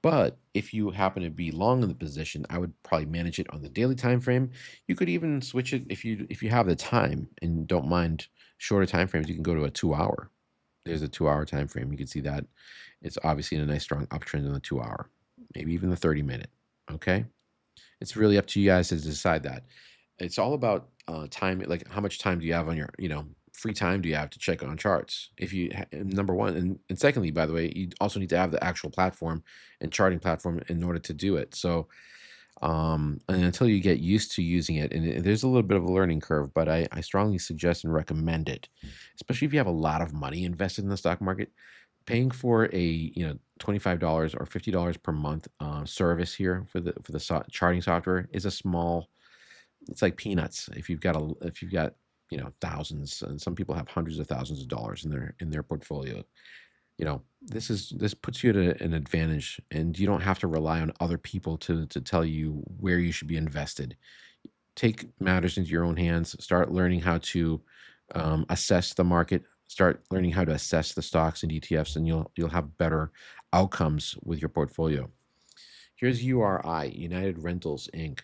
But if you happen to be long in the position, I would probably manage it on the daily time frame. You could even switch it if you have the time and don't mind shorter time frames. You can go to a 2-hour. There's a 2-hour time frame. You can see that it's obviously in a nice strong uptrend on the 2-hour, maybe even the 30-minute. Okay, it's really up to you guys to decide that. It's all about time. Like how much time do you have on your free time do you have to check on charts? If you number one, and secondly, by the way, you also need to have the actual platform and charting platform in order to do it. So and until you get used to using it, and there's a little bit of a learning curve, but I strongly suggest and recommend it, especially if you have a lot of money invested in the stock market. Paying for a $25 or $50 per month service here for the charting software is a small. It's like peanuts if you've got thousands, and some people have hundreds of thousands of dollars in their portfolio. This puts you at an advantage, and you don't have to rely on other people to tell you where you should be invested. Take matters into your own hands. Start learning how to assess the market. Start learning how to assess the stocks and ETFs, and you'll have better outcomes with your portfolio. Here's URI, United Rentals Inc.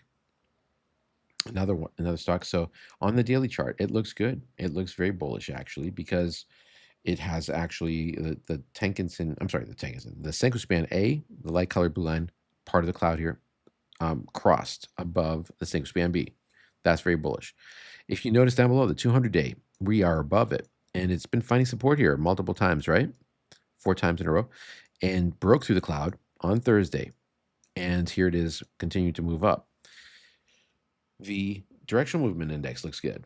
Another stock. So on the daily chart, it looks good. It looks very bullish actually, because it has actually the Senko span A, the light colored blue line, part of the cloud here, crossed above the Senko span B. That's very bullish. If you notice down below, the 200-day, we are above it, and it's been finding support here multiple times, right? 4 times in a row, and broke through the cloud on Thursday, and here it is continuing to move up. The directional movement index looks good,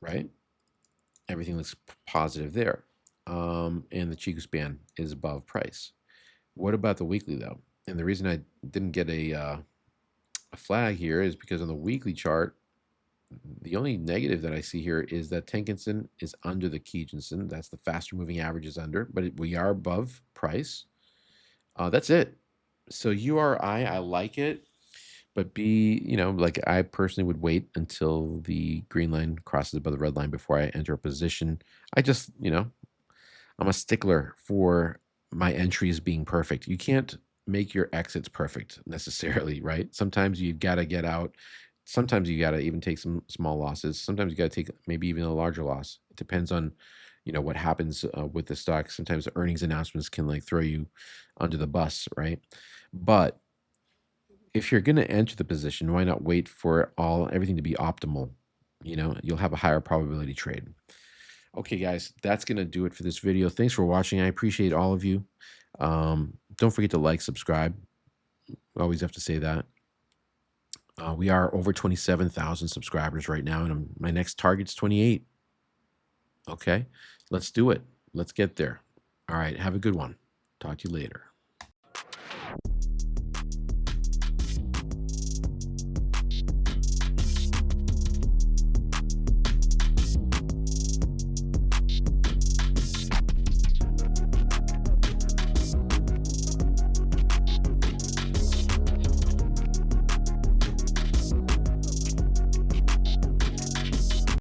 right? Everything looks positive there. And the Chiku span is above price. What about the weekly though? And the reason I didn't get a flag here is because on the weekly chart, the only negative that I see here is that Tenkan-sen is under the Kijun-sen. That's the faster moving average is under, but we are above price. That's it. So URI, I like it, but B, like I personally would wait until the green line crosses above the red line before I enter a position. I just, I'm a stickler for my entries being perfect. You can't make your exits perfect necessarily, right? Sometimes you've got to get out. Sometimes you got to even take some small losses. Sometimes you got to take maybe even a larger loss. It depends on, what happens with the stock. Sometimes the earnings announcements can like throw you under the bus, right? But if you're going to enter the position, why not wait for everything to be optimal? You'll have a higher probability trade. Okay, guys, that's going to do it for this video. Thanks for watching. I appreciate all of you. Don't forget to like, subscribe. We always have to say that. We are over 27,000 subscribers right now, and my next target's 28. Okay, let's do it. Let's get there. All right, have a good one. Talk to you later.